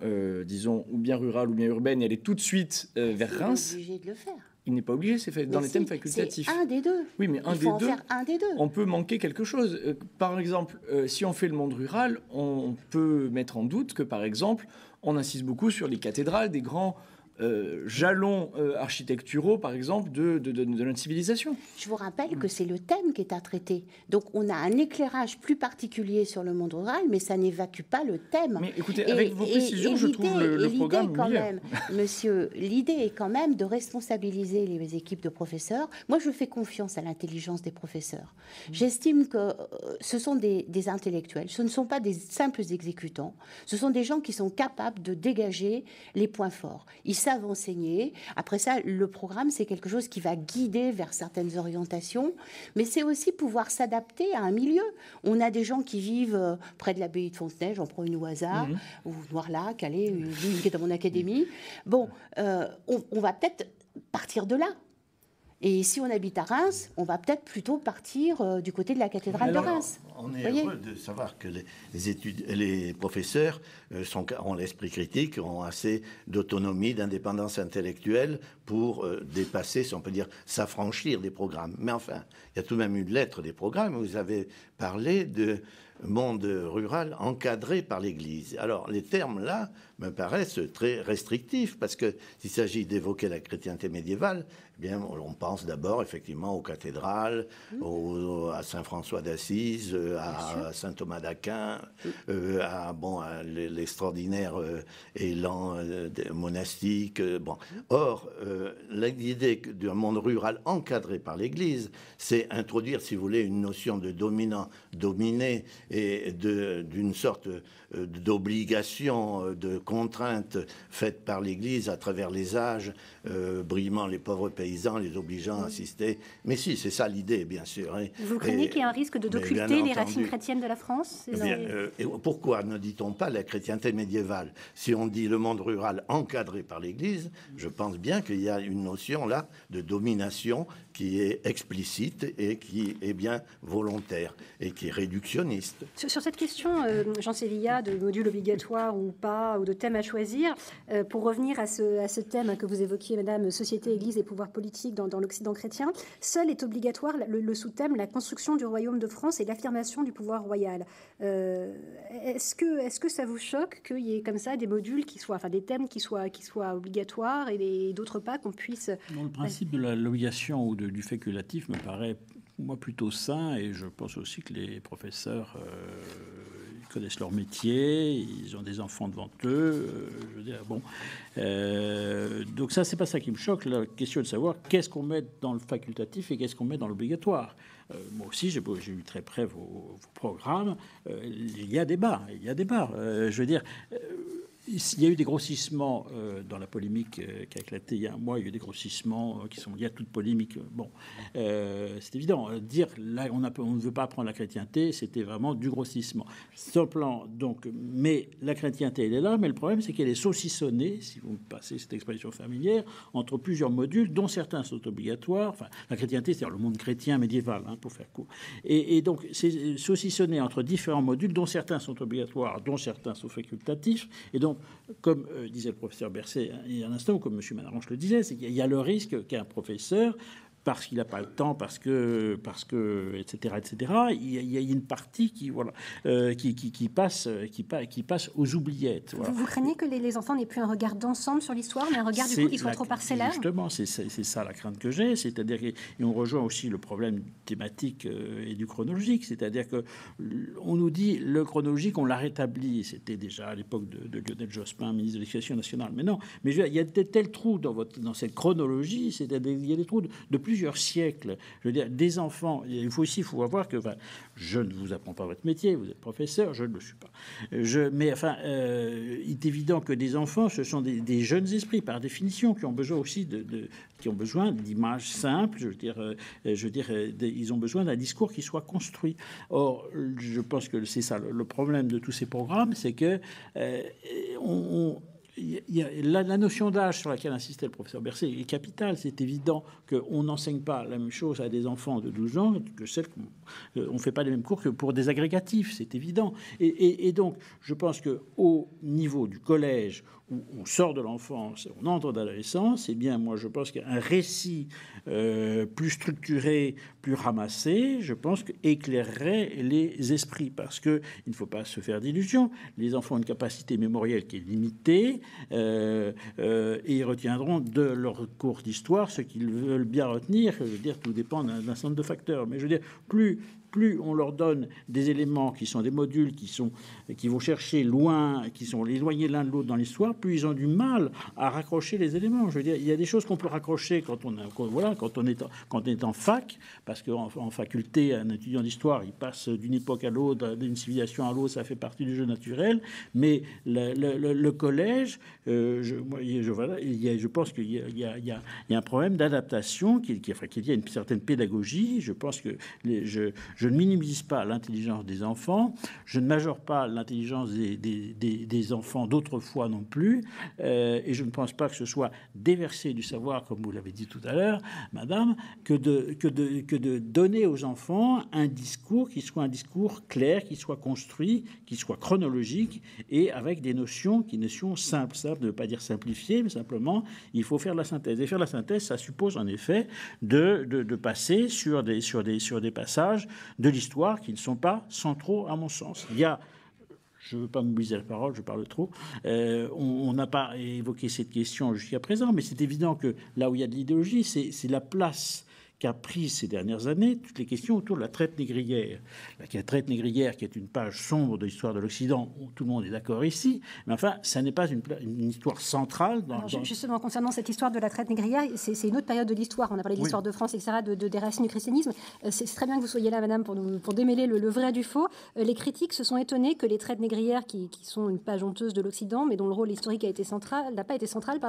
S4: disons, ou bien rurale ou bien urbaine, et aller tout de suite vers Reims.
S3: Il est obligé de le faire.
S4: Il n'est pas obligé, c'est fait dans les thèmes facultatifs.
S3: C'est un des deux.
S4: Oui, mais
S3: Il faut en faire un des deux.
S4: On peut manquer quelque chose. Par exemple, si on fait le monde rural, on peut mettre en doute que, par exemple, on insiste beaucoup sur les cathédrales, des grands jalons architecturaux, par exemple, de notre civilisation.
S3: Je vous rappelle que c'est le thème qui est à traiter. Donc, on a un éclairage plus particulier sur le monde rural, mais ça n'évacue pas le thème.
S4: Mais écoutez, avec vos précisions, je trouve le programme
S3: quand
S4: meilleur.
S3: même, monsieur, l'idée est quand même de responsabiliser les équipes de professeurs. Moi, je fais confiance à l'intelligence des professeurs. J'estime que ce sont des intellectuels. Ce ne sont pas des simples exécutants. Ce sont des gens qui sont capables de dégager les points forts. Ils savent enseigner. Après ça, le programme, c'est quelque chose qui va guider vers certaines orientations, mais c'est aussi pouvoir s'adapter à un milieu. On a des gens qui vivent près de l'abbaye de Fontenay, j'en prends une au hasard, ou Noirlac, allez, une qui est dans mon académie. Bon, on va peut-être partir de là. Et si on habite à Reims, on va peut-être plutôt partir du côté de la cathédrale de Reims.
S5: On est heureux de savoir que les professeurs ont l'esprit critique, ont assez d'autonomie, d'indépendance intellectuelle pour dépasser, si on peut dire, s'affranchir des programmes. Mais enfin, il y a tout de même une lettre des programmes. Vous avez parlé de monde rural encadré par l'Église. Alors, les termes là me paraissent très restrictifs parce que s'il s'agit d'évoquer la chrétienté médiévale, eh bien, on pense d'abord effectivement aux cathédrales, à Saint François d'Assise, à Saint Thomas d'Aquin, à l'extraordinaire élan monastique. Bon. Or, l'idée d'un monde rural encadré par l'Église, c'est introduire, si vous voulez, une notion de dominant-dominé et d'une sorte d'obligation, de contrainte faite par l'Église à travers les âges, brimant les pauvres paysans, les obligeant à assister. Mais si, c'est ça l'idée, bien sûr. Hein.
S1: Vous craignez qu'il y ait un risque d'occulter les racines chrétiennes de la France?
S5: Et pourquoi ne dit-on pas la chrétienté médiévale? Si on dit le monde rural encadré par l'Église, je pense bien qu'il y a une notion là de domination qui est explicite et qui est bien volontaire et qui est réductionniste.
S1: Sur cette question, Jean Sévillat, de module obligatoire ou pas, ou de thème à choisir, pour revenir à ce thème que vous évoquiez, Madame, société, Église et pouvoir politique dans l'Occident chrétien, seul est obligatoire le sous-thème, la construction du royaume de France et l'affirmation du pouvoir royal. Est-ce que ça vous choque qu'il y ait comme ça des modules qui soient, enfin des thèmes qui soient obligatoires et d'autres pas, qu'on puisse...
S2: Non, le principe de l'obligation ou du facultatif me paraît, moi, plutôt sain, et je pense aussi que les professeurs connaissent leur métier, ils ont des enfants devant eux, je veux dire, bon. Donc ça, c'est pas ça qui me choque. La question est de savoir qu'est-ce qu'on met dans le facultatif et qu'est-ce qu'on met dans l'obligatoire. Moi aussi, j'ai eu très près vos programmes. Il y a débat, je veux dire... Il y a eu des grossissements dans la polémique qui a éclaté il y a un mois. Il y a eu des grossissements qui sont liés à toute polémique. Bon, c'est évident. Dire là, on ne veut pas apprendre la chrétienté, c'était vraiment du grossissement. Sur le plan, donc, mais la chrétienté, elle est là. Mais le problème, c'est qu'elle est saucissonnée, si vous me passez cette expression familière, entre plusieurs modules, dont certains sont obligatoires. Enfin, la chrétienté, c'est-à-dire le monde chrétien médiéval, hein, pour faire court. Et donc, c'est saucissonné entre différents modules, dont certains sont obligatoires, dont certains sont facultatifs. Et donc, comme disait le professeur Berset il y a un instant, ou comme M. Manaranche le disait, c'est qu'il y a le risque qu'un professeur, parce qu'il n'a pas le temps, parce que, etc., il y a une partie qui, voilà, qui passe aux oubliettes. Voilà.
S1: Vous craignez que les enfants n'aient plus un regard d'ensemble sur l'histoire, mais un regard du coup qui soit trop parcellaire?
S2: Justement, c'est ça la crainte que j'ai, c'est-à-dire qu'on rejoint aussi le problème thématique et du chronologique, c'est-à-dire que on nous dit le chronologique, on l'a rétabli, c'était déjà à l'époque de Lionel Jospin, ministre de l'Éducation nationale, mais non, mais il y a de tels trous dans cette chronologie, c'est-à-dire il y a des trous de plusieurs siècles. Je veux dire, des enfants, il faut voir que je ne vous apprends pas votre métier, vous êtes professeur, je ne le suis pas. Mais enfin, il est évident que des enfants, ce sont des jeunes esprits, par définition, qui ont besoin aussi qui ont besoin d'images simples. Je veux dire, ils ont besoin d'un discours qui soit construit. Or, je pense que c'est ça le problème de tous ces programmes, c'est que la notion d'âge sur laquelle insistait le professeur Berset est capitale. C'est évident qu'on n'enseigne pas la même chose à des enfants de 12 ans que celles qu'on ne fait pas les mêmes cours que pour des agrégatifs, c'est évident. Et donc, je pense qu'au niveau du collège, où on sort de l'enfance, on entre dans l'adolescence, eh bien, moi, je pense qu'un récit plus structuré, plus ramassé, je pense qu'éclairerait les esprits, parce qu'il ne faut pas se faire d'illusions. Les enfants ont une capacité mémorielle qui est limitée, et ils retiendront de leur cours d'histoire ce qu'ils veulent bien retenir. Je veux dire, tout dépend d'un certain nombre de facteurs. Mais je veux dire, plus on leur donne des éléments qui sont des modules qui vont chercher loin, qui sont éloignés l'un de l'autre dans l'histoire, plus ils ont du mal à raccrocher les éléments. Je veux dire, il y a des choses qu'on peut raccrocher quand on est en fac, parce qu'en faculté, un étudiant d'histoire, il passe d'une époque à l'autre, d'une civilisation à l'autre, ça fait partie du jeu naturel. Mais le collège, je pense qu'il y a un problème d'adaptation, qu'il y a une certaine pédagogie. Je pense que Je ne minimise pas l'intelligence des enfants, je ne majore pas l'intelligence des enfants d'autrefois non plus, et je ne pense pas que ce soit déverser du savoir, comme vous l'avez dit tout à l'heure, madame, que de donner aux enfants un discours qui soit un discours clair, qui soit construit, qui soit chronologique, et avec des notions qui sont simples. Simple ne veut pas dire simplifier, mais simplement, il faut faire la synthèse. Et faire la synthèse, ça suppose en effet de passer sur des passages de l'histoire qui ne sont pas centraux, à mon sens. Il y a, je ne veux pas mobiliser la parole, je parle trop, on n'a pas évoqué cette question jusqu'à présent, mais c'est évident que là où il y a de l'idéologie, c'est la place qu'a prise ces dernières années toutes les questions autour de la traite négrière. La traite négrière, qui est une page sombre de l'histoire de l'Occident, où tout le monde est d'accord ici, mais enfin, ça n'est pas une histoire centrale.
S1: Justement, concernant cette histoire de la traite négrière, c'est une autre période de l'histoire. On a parlé de l'histoire de France, etc., des racines du christianisme. C'est très bien que vous soyez là, madame, pour démêler le vrai du faux. Les critiques se sont étonnés que les traites négrières, qui sont une page honteuse de l'Occident, mais dont le rôle historique n'a pas été central,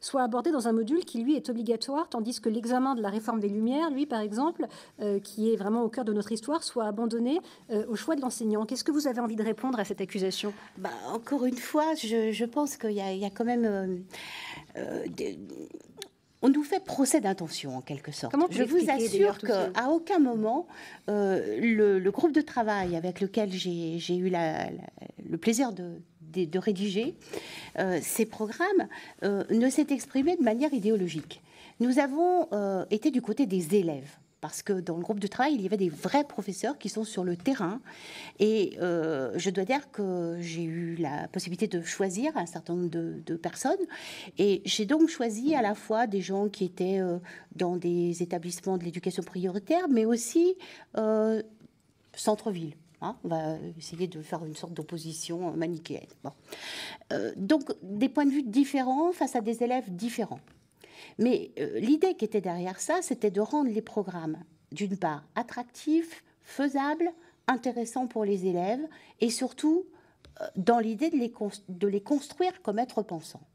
S1: soient abordés dans un module qui, lui, est obligatoire, tandis que l'examen de la réforme des Lumières, lui, par exemple, qui est vraiment au cœur de notre histoire, soit abandonné au choix de l'enseignant. Qu'est-ce que vous avez envie de répondre à cette accusation ?
S3: Encore une fois, je pense qu'il y a quand même... on nous fait procès d'intention, en quelque sorte. Je vous assure qu'à aucun moment, le groupe de travail avec lequel j'ai eu le plaisir de rédiger ces programmes ne s'est exprimé de manière idéologique. Nous avons été du côté des élèves, parce que dans le groupe de travail, il y avait des vrais professeurs qui sont sur le terrain. Et je dois dire que j'ai eu la possibilité de choisir un certain nombre de personnes. Et j'ai donc choisi à la fois des gens qui étaient dans des établissements de l'éducation prioritaire, mais aussi centre-ville. On va essayer de faire une sorte d'opposition manichéenne. Donc, des points de vue différents face à des élèves différents. Mais l'idée qui était derrière ça, c'était de rendre les programmes, d'une part, attractifs, faisables, intéressants pour les élèves, et surtout, dans l'idée de les construire comme êtres pensants.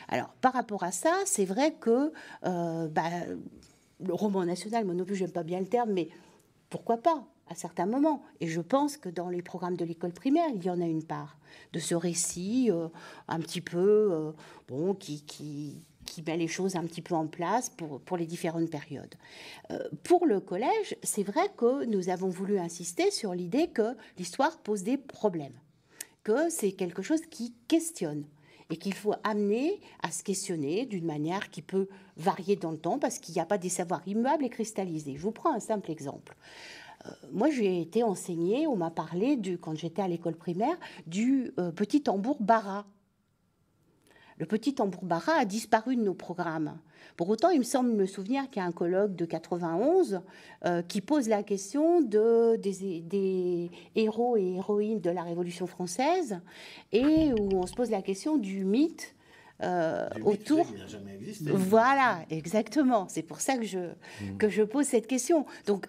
S3: Alors, par rapport à ça, c'est vrai que le roman national, moi non plus, j'aime pas bien le terme, mais pourquoi pas à certains moments. Et je pense que dans les programmes de l'école primaire, il y en a une part de ce récit un petit peu qui met les choses un petit peu en place pour les différentes périodes. Pour le collège, c'est vrai que nous avons voulu insister sur l'idée que l'histoire pose des problèmes, que c'est quelque chose qui questionne et qu'il faut amener à se questionner d'une manière qui peut varier dans le temps parce qu'il n'y a pas des savoirs immuables et cristallisés. Je vous prends un simple exemple. Moi, j'ai été enseignée, on m'a parlé, quand j'étais à l'école primaire, du petit tambour-bara. Le petit tambour-bara a disparu de nos programmes. Pour autant, il me semble me souvenir qu'il y a un colloque de 91 qui pose la question des héros et héroïnes de la Révolution française et où on se pose la question du mythe autour.
S5: Il n'a jamais existé.
S3: Voilà, exactement. C'est pour ça que je pose cette question. Donc,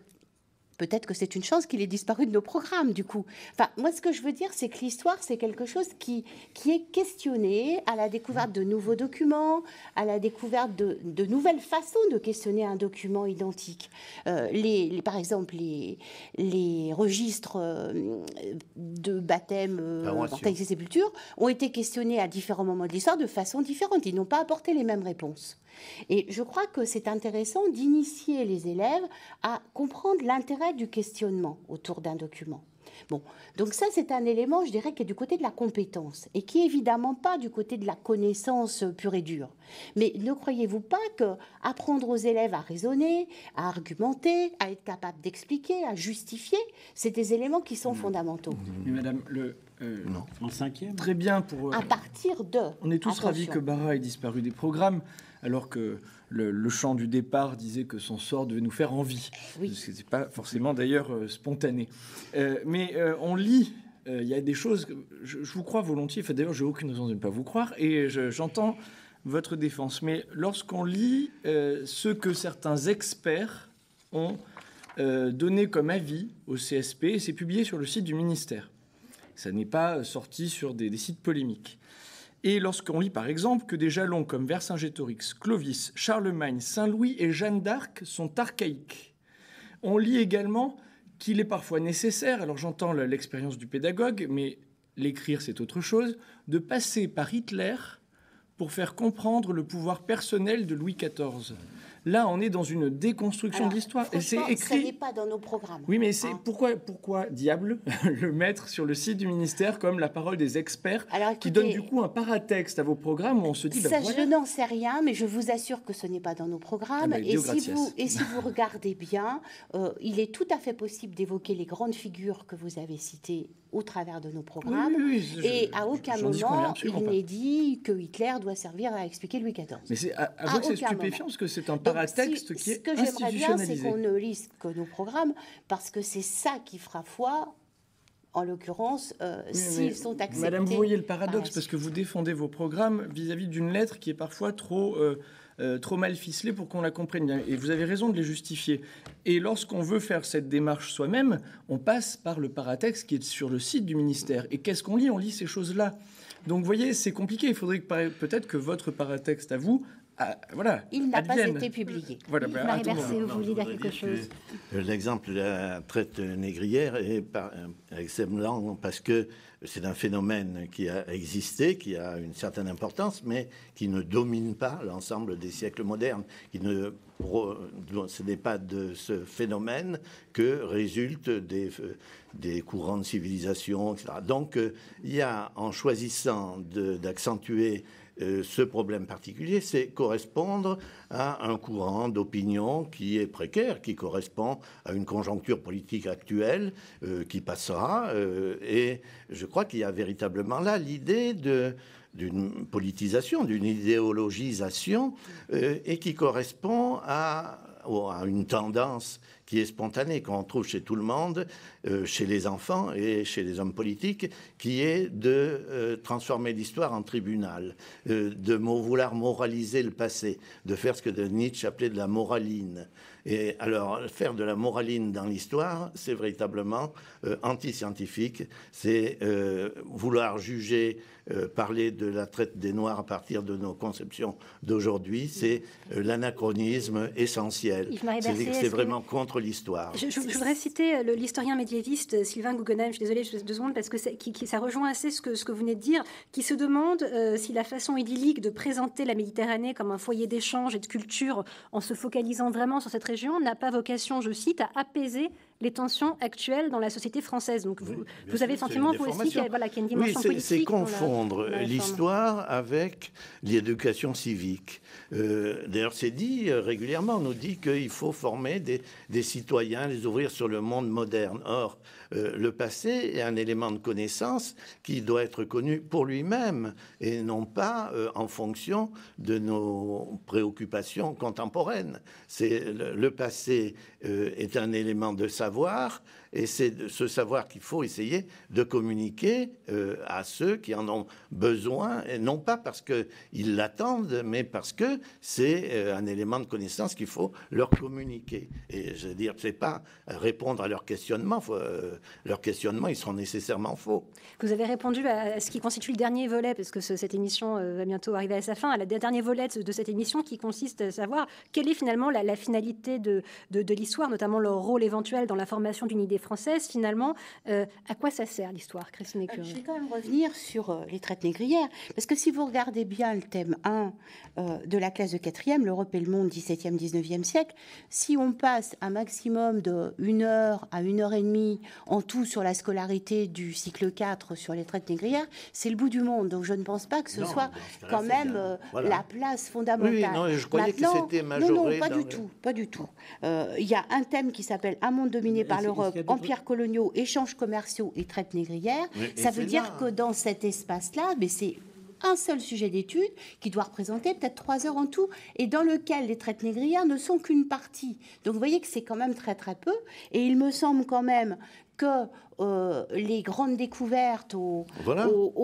S3: peut-être que c'est une chance qu'il ait disparu de nos programmes, du coup. Enfin, moi, ce que je veux dire, c'est que l'histoire, c'est quelque chose qui est questionné à la découverte de nouveaux documents, à la découverte de nouvelles façons de questionner un document identique. Par exemple, les registres de baptême, mortalité et sépulture ont été questionnés à différents moments de l'histoire de façon différente. Ils n'ont pas apporté les mêmes réponses. Et je crois que c'est intéressant d'initier les élèves à comprendre l'intérêt du questionnement autour d'un document. Bon, donc ça, c'est un élément, je dirais, qui est du côté de la compétence et qui est évidemment pas du côté de la connaissance pure et dure. Mais ne croyez-vous pas que apprendre aux élèves à raisonner, à argumenter, à être capable d'expliquer, à justifier, c'est des éléments qui sont fondamentaux.
S4: Mais madame,
S2: non. En cinquième.
S4: Très bien pour...
S3: à partir de...
S4: On est tous ravis que Bara ait disparu des programmes, alors que le chant du départ disait que son sort devait nous faire envie. Oui. Ce n'est pas forcément d'ailleurs spontané. Mais on lit, il y a des choses... Je vous crois volontiers, enfin, d'ailleurs, j'ai aucune raison de ne pas vous croire, et j'entends votre défense. Mais lorsqu'on lit ce que certains experts ont donné comme avis au CSP, et c'est publié sur le site du ministère. Ça n'est pas sorti sur des sites polémiques. Et lorsqu'on lit, par exemple, que des jalons comme Vercingétorix, Clovis, Charlemagne, Saint-Louis et Jeanne d'Arc sont archaïques. On lit également qu'il est parfois nécessaire, alors j'entends l'expérience du pédagogue, mais l'écrire c'est autre chose, de passer par Hitler pour faire comprendre le pouvoir personnel de Louis XIV. Là, on est dans une déconstruction de l'histoire.
S3: Et c'est écrit. Ça n'est pas dans nos programmes.
S4: Oui, mais c'est pourquoi diable le mettre sur le site du ministère comme la parole des experts, écoutez, qui donne du coup un paratexte à vos programmes où on se dit.
S3: Ça, je n'en sais rien, mais je vous assure que ce n'est pas dans nos programmes. Et si vous regardez bien, il est tout à fait possible d'évoquer les grandes figures que vous avez citées au travers de nos programmes. Et à aucun moment, il n'est dit que Hitler doit servir à expliquer Louis XIV.
S4: Mais c'est stupéfiant parce que c'est un paratexte qui est institutionnalisé.
S3: Ce que j'aimerais bien, c'est qu'on ne lise que nos programmes, parce que c'est ça qui fera foi, en l'occurrence, s'ils sont acceptés.
S4: Madame, vous voyez le paradoxe, parce que vous défendez vos programmes vis-à-vis d'une lettre qui est parfois trop mal ficelée pour qu'on la comprenne bien. Et vous avez raison de les justifier. Et lorsqu'on veut faire cette démarche soi-même, on passe par le paratexte qui est sur le site du ministère. Et qu'est-ce qu'on lit? On lit ces choses-là. Donc, vous voyez, c'est compliqué. Il faudrait peut-être que votre paratexte à vous...
S3: il n'a pas été publié.
S1: Marie Bercé, vous vouliez dire quelque chose?
S5: L'exemple de la traite négrière est excellent parce que c'est un phénomène qui a existé, qui a une certaine importance, mais qui ne domine pas l'ensemble des siècles modernes. Ce n'est pas de ce phénomène que résultent des courants de civilisation, etc. Donc, il y a, en choisissant d'accentuer ce problème particulier, c'est correspondre à un courant d'opinion qui est précaire, qui correspond à une conjoncture politique actuelle qui passera. Et je crois qu'il y a véritablement là l'idée d'une politisation, d'une idéologisation et qui correspond à une tendance qui est spontanée, qu'on trouve chez tout le monde, chez les enfants et chez les hommes politiques, qui est de transformer l'histoire en tribunal, de vouloir moraliser le passé, de faire ce que Nietzsche appelait de la moraline. Et alors, faire de la moraline dans l'histoire, c'est véritablement anti-scientifique, c'est vouloir juger, parler de la traite des Noirs à partir de nos conceptions d'aujourd'hui, c'est l'anachronisme essentiel. C'est vraiment contre l'histoire.
S1: Je voudrais citer l'historien médiéviste Sylvain Guggenheim, je suis désolée, juste 2 secondes, parce que ça rejoint assez ce que vous venez de dire, qui se demande si la façon idyllique de présenter la Méditerranée comme un foyer d'échange et de culture en se focalisant vraiment sur cette région n'a pas vocation, je cite, à apaiser les tensions actuelles dans la société française. Donc vous avez le sentiment, vous aussi, qu'il y a une dimension politique.
S5: C'est confondre l'histoire avec l'éducation civique. D'ailleurs, c'est dit régulièrement, on nous dit qu'il faut former des citoyens, les ouvrir sur le monde moderne. Or, le passé est un élément de connaissance qui doit être connu pour lui-même et non pas en fonction de nos préoccupations contemporaines. Le passé est un élément de savoir et c'est ce savoir qu'il faut essayer de communiquer à ceux qui en ont besoin, et non pas parce qu'ils l'attendent, mais parce que c'est un élément de connaissance qu'il faut leur communiquer. Et je veux dire, c'est pas répondre à leurs questionnements. Leurs questionnements, ils seront nécessairement faux.
S1: Vous avez répondu à ce qui constitue le dernier volet, parce que cette émission va bientôt arriver à sa fin, à la dernier volet de cette émission qui consiste à savoir quelle est finalement la finalité de l'histoire, notamment leur rôle éventuel dans la formation d'une idée française. Finalement, à quoi ça sert l'histoire, Christine Écurie?
S3: Je vais quand même revenir sur les traites négrières, parce que si vous regardez bien le thème 1 de la classe de 4e, l'Europe et le monde 17e, 19e siècle, si on passe un maximum de 1 heure à 1 heure et demie en tout sur la scolarité du cycle 4 sur les traites négrières, c'est le bout du monde. Donc je ne pense pas que ce soit quand même la place fondamentale.
S5: Oui, non, je croyais que c'était majoré.
S3: Non, pas du tout. Il y a un thème qui s'appelle « Un monde dominé par l'Europe, empires coloniaux, échanges commerciaux et traites négrières ». Ça veut dire que dans cet espace-là, mais c'est un seul sujet d'étude qui doit représenter peut-être 3 heures en tout et dans lequel les traites négrières ne sont qu'une partie. Donc vous voyez que c'est quand même très très peu et il me semble quand même que les grandes découvertes au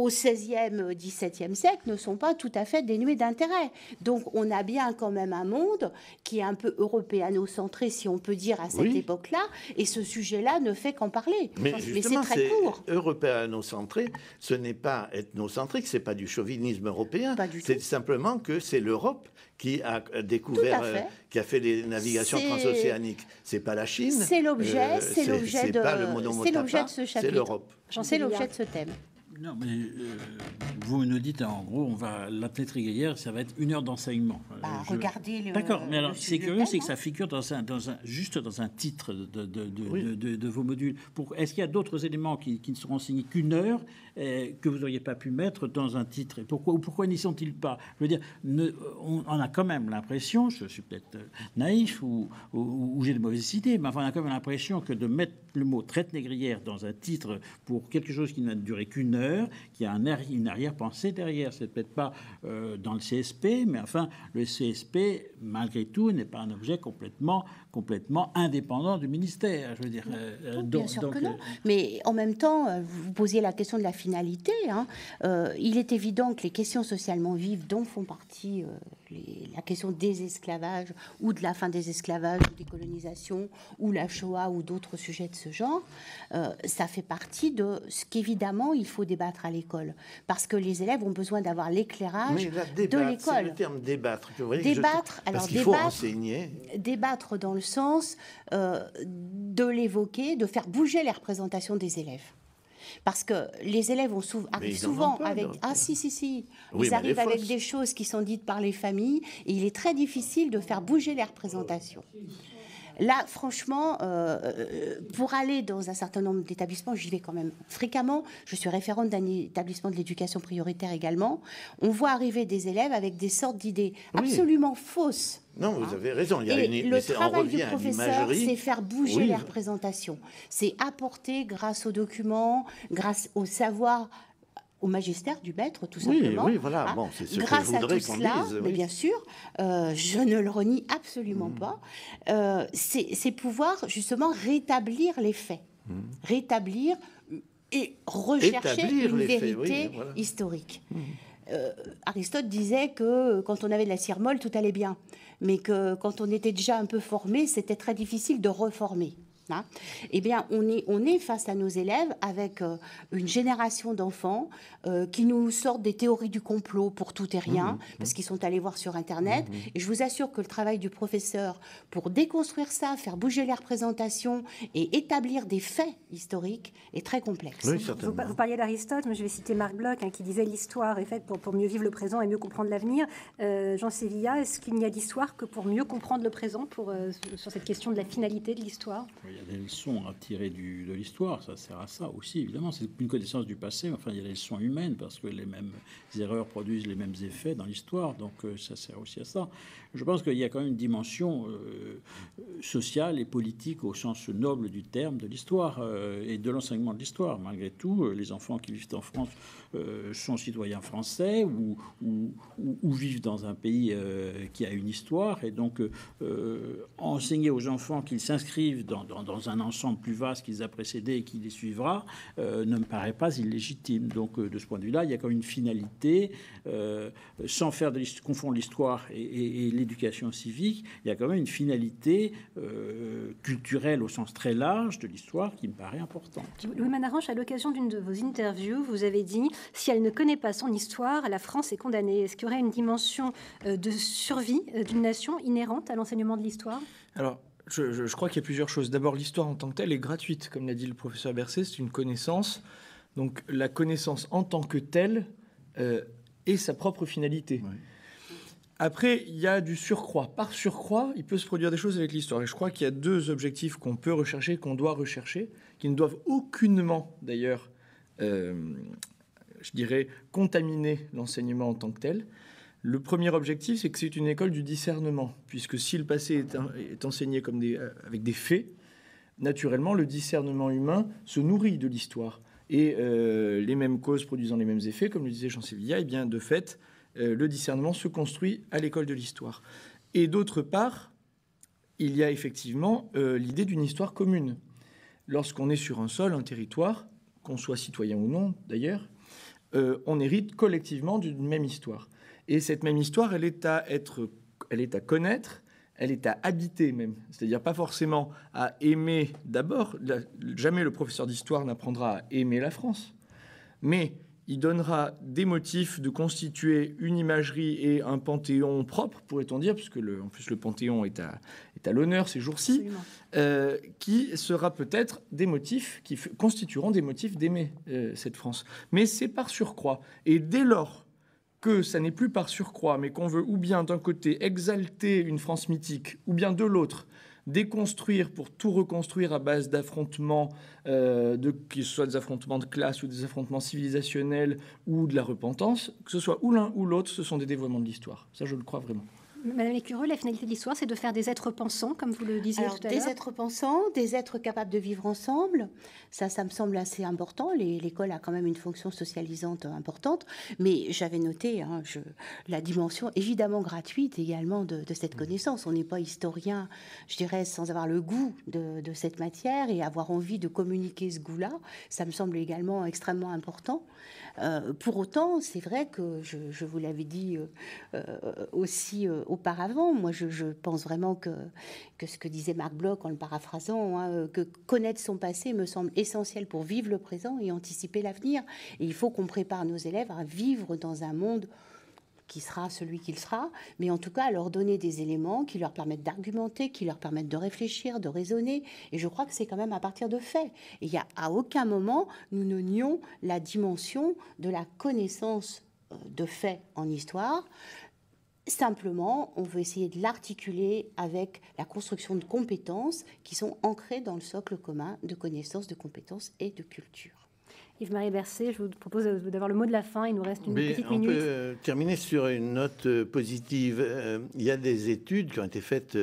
S3: XVIe, XVIIe siècle ne sont pas tout à fait dénuées d'intérêt. Donc on a bien quand même un monde qui est un peu européano-centré, si on peut dire, à cette époque-là, et ce sujet-là ne fait qu'en parler.
S5: Mais c'est très court. Européano-centré, ce n'est pas ethnocentrique, c'est pas du chauvinisme européen, c'est simplement que c'est l'Europe qui a découvert, qui a fait les navigations transocéaniques. C'est pas la Chine.
S3: C'est l'objet, c'est l'objet de ce chapitre.
S5: C'est l'Europe.
S3: C'est l'objet de ce thème.
S2: Non, mais vous nous dites, en gros, l'athlète régulière, ça va être 1 heure d'enseignement.
S3: Regardez le.
S2: D'accord, mais alors, c'est curieux, c'est que ça figure juste dans un titre de vos modules. Est-ce qu'il y a d'autres éléments qui ne seront enseignés qu'1 heure que vous n'auriez pas pu mettre dans un titre? Et pourquoi n'y sont-ils pas? Je veux dire, on a quand même l'impression, je suis peut-être naïf ou j'ai de mauvaises idées, mais enfin, on a quand même l'impression que de mettre le mot traite négrière dans un titre pour quelque chose qui n'a duré qu'1 heure, qui a une arrière-pensée derrière. C'est peut-être pas dans le CSP, mais enfin, le CSP, malgré tout, n'est pas un objet complètement indépendant du ministère. Je veux dire,
S3: bien sûr que non. Mais en même temps, vous posiez la question de la finalité. Il est évident que les questions socialement vives, dont font partie la question des esclavages ou de la fin des esclavages, ou des colonisations, ou la Shoah, ou d'autres sujets de ce genre, ça fait partie de ce qu'évidemment il faut débattre à l'école, parce que les élèves ont besoin d'avoir l'éclairage de l'école.
S5: C'est le terme débattre.
S3: Parce
S5: qu'il faut enseigner.
S3: Débattre dans le sens de l'évoquer, de faire bouger les représentations des élèves. Parce que les élèves arrivent souvent avec... Si.
S5: Oui,
S3: ils arrivent avec des choses qui sont dites par les familles, et il est très difficile de faire bouger les représentations. Là, franchement, pour aller dans un certain nombre d'établissements, j'y vais quand même fréquemment. Je suis référente d'un établissement de l'éducation prioritaire également. On voit arriver des élèves avec des sortes d'idées absolument fausses.
S5: Non, vous avez raison.
S3: Le travail du professeur, c'est faire bouger les représentations. C'est apporter, grâce aux documents, grâce au savoir, au magistère du maître, tout simplement.
S5: Oui, voilà. Bon, c'est ce
S3: grâce
S5: que je voudrais
S3: à tout cela, mais bien sûr, je ne le renie absolument pas, c'est pouvoir justement rétablir les faits. Rétablir et rechercher une vérité historique. Aristote disait que quand on avait de la cire molle, tout allait bien, mais que quand on était déjà un peu formé, c'était très difficile de reformer. Eh bien, on est face à nos élèves avec une génération d'enfants qui nous sortent des théories du complot pour tout et rien, parce qu'ils sont allés voir sur Internet. Et je vous assure que le travail du professeur pour déconstruire ça, faire bouger les représentations et établir des faits historiques est très complexe.
S5: Oui,
S1: vous parliez d'Aristote, mais je vais citer Marc Bloch qui disait l'histoire est faite pour mieux vivre le présent et mieux comprendre l'avenir. Jean Sévillat, est-ce qu'il n'y a d'histoire que pour mieux comprendre le présent sur cette question de la finalité de l'histoire?
S2: Il y a des leçons à tirer de l'histoire, ça sert à ça aussi, évidemment. C'est une connaissance du passé, mais enfin, il y a des leçons humaines, parce que les mêmes erreurs produisent les mêmes effets dans l'histoire, donc ça sert aussi à ça. Je pense qu'il y a quand même une dimension sociale et politique au sens noble du terme de l'histoire et de l'enseignement de l'histoire. Malgré tout, les enfants qui vivent en France sont citoyens français ou vivent dans un pays qui a une histoire, et donc enseigner aux enfants qu'ils s'inscrivent dans un ensemble plus vaste qui les a précédés et qui les suivra ne me paraît pas illégitime. Donc de ce point de vue-là, il y a quand même une finalité, sans confondre l'histoire et l'éducation civique, il y a quand même une finalité culturelle au sens très large de l'histoire qui me paraît importante.
S1: Louis Manaranche, à l'occasion d'une de vos interviews, vous avez dit « Si elle ne connaît pas son histoire, la France est condamnée ». Est-ce qu'il y aurait une dimension de survie d'une nation inhérente à l'enseignement de l'histoire?
S4: Alors, je crois qu'il y a plusieurs choses. D'abord, l'histoire en tant que telle est gratuite, comme l'a dit le professeur Bercé, c'est une connaissance. Donc, la connaissance en tant que telle est sa propre finalité. Oui. Après, il y a du surcroît. Par surcroît, il peut se produire des choses avec l'histoire. Et je crois qu'il y a deux objectifs qu'on peut rechercher, qu'on doit rechercher, qui ne doivent aucunement, d'ailleurs, je dirais, contaminer l'enseignement en tant que tel. Le premier objectif, c'est que c'est une école du discernement, puisque si le passé est enseigné avec des faits, naturellement, le discernement humain se nourrit de l'histoire. Et les mêmes causes produisant les mêmes effets, comme le disait Jean Sévillat, eh bien, de fait, le discernement se construit à l'école de l'histoire. Et d'autre part, il y a effectivement l'idée d'une histoire commune. Lorsqu'on est sur un sol, un territoire, qu'on soit citoyen ou non d'ailleurs, on hérite collectivement d'une même histoire. Et cette même histoire, elle est à connaître, elle est à habiter même. C'est-à-dire pas forcément à aimer d'abord. Jamais le professeur d'histoire n'apprendra à aimer la France. Mais il donnera des motifs de constituer une imagerie et un panthéon propre, pourrait-on dire, puisque en plus le panthéon est à l'honneur ces jours-ci, qui sera peut-être des motifs, qui constitueront des motifs d'aimer cette France. Mais c'est par surcroît. Et dès lors que ça n'est plus par surcroît, mais qu'on veut ou bien d'un côté exalter une France mythique, ou bien de l'autre déconstruire pour tout reconstruire à base d'affrontements, que ce soit des affrontements de classe ou des affrontements civilisationnels ou de la repentance, que ce soit ou l'un ou l'autre, ce sont des dévoiements de l'histoire. Ça, je le crois vraiment.
S1: Madame Lécureux, la finalité de l'histoire, c'est de faire des êtres pensants, comme vous le disiez tout à l'heure.
S3: Des êtres pensants, des êtres capables de vivre ensemble, ça me semble assez important. L'école a quand même une fonction socialisante importante, mais j'avais noté la dimension évidemment gratuite également de cette connaissance. On n'est pas historien, je dirais, sans avoir le goût de cette matière et avoir envie de communiquer ce goût-là. Ça me semble également extrêmement important. Pour autant, c'est vrai que je vous l'avais dit aussi auparavant, moi je pense vraiment que ce que disait Marc Bloch en le paraphrasant, que connaître son passé me semble essentiel pour vivre le présent et anticiper l'avenir. Et il faut qu'on prépare nos élèves à vivre dans un monde qui sera celui qu'il sera, mais en tout cas à leur donner des éléments qui leur permettent d'argumenter, qui leur permettent de réfléchir, de raisonner. Et je crois que c'est quand même à partir de faits. Et il y a à aucun moment nous ne nions la dimension de la connaissance de faits en histoire. Simplement, on veut essayer de l'articuler avec la construction de compétences qui sont ancrées dans le socle commun de connaissances, de compétences et de culture.
S1: Yves-Marie Bercé, je vous propose d'avoir le mot de la fin. Il nous reste une petite minute.
S5: On peut terminer sur une note positive. Il y a des études qui ont été faites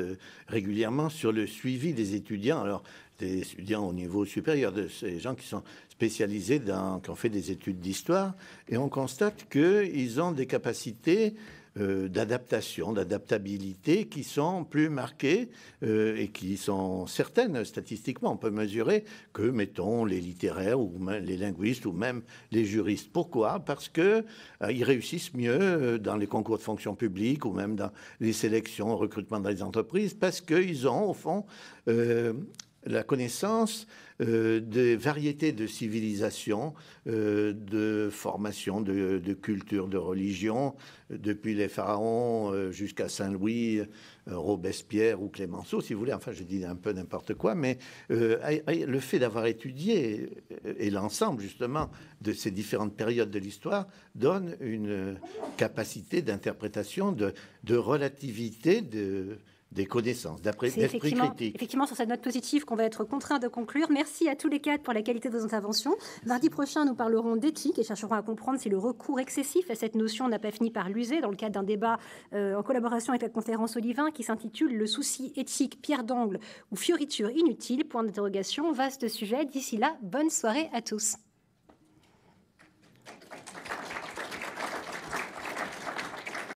S5: régulièrement sur le suivi des étudiants. Alors, des étudiants au niveau supérieur, de ces gens qui sont spécialisés qui ont fait des études d'histoire. Et on constate qu'ils ont des capacités d'adaptation, d'adaptabilité qui sont plus marquées et qui sont certaines statistiquement. On peut mesurer que, mettons, les littéraires ou même les linguistes ou même les juristes. Pourquoi ? Parce que ils réussissent mieux dans les concours de fonction publique ou même dans les sélections, le recrutement dans les entreprises, parce qu'ils ont, au fond, la connaissance des variétés de civilisations, de formation, de culture, de religion, depuis les pharaons jusqu'à Saint-Louis, Robespierre ou Clémenceau, si vous voulez. Enfin, je dis un peu n'importe quoi, mais le fait d'avoir étudié et l'ensemble, justement, de ces différentes périodes de l'histoire donne une capacité d'interprétation, de relativité, des connaissances, d'esprit critique.
S1: Effectivement, sur cette note positive qu'on va être contraint de conclure. Merci à tous les quatre pour la qualité de vos interventions. Mardi prochain, nous parlerons d'éthique et chercherons à comprendre si le recours excessif à cette notion n'a pas fini par l'user dans le cadre d'un débat en collaboration avec la conférence Olivain qui s'intitule « Le souci éthique, pierre d'angle ou fioriture inutile ?» Point d'interrogation, vaste sujet. D'ici là, bonne soirée à tous.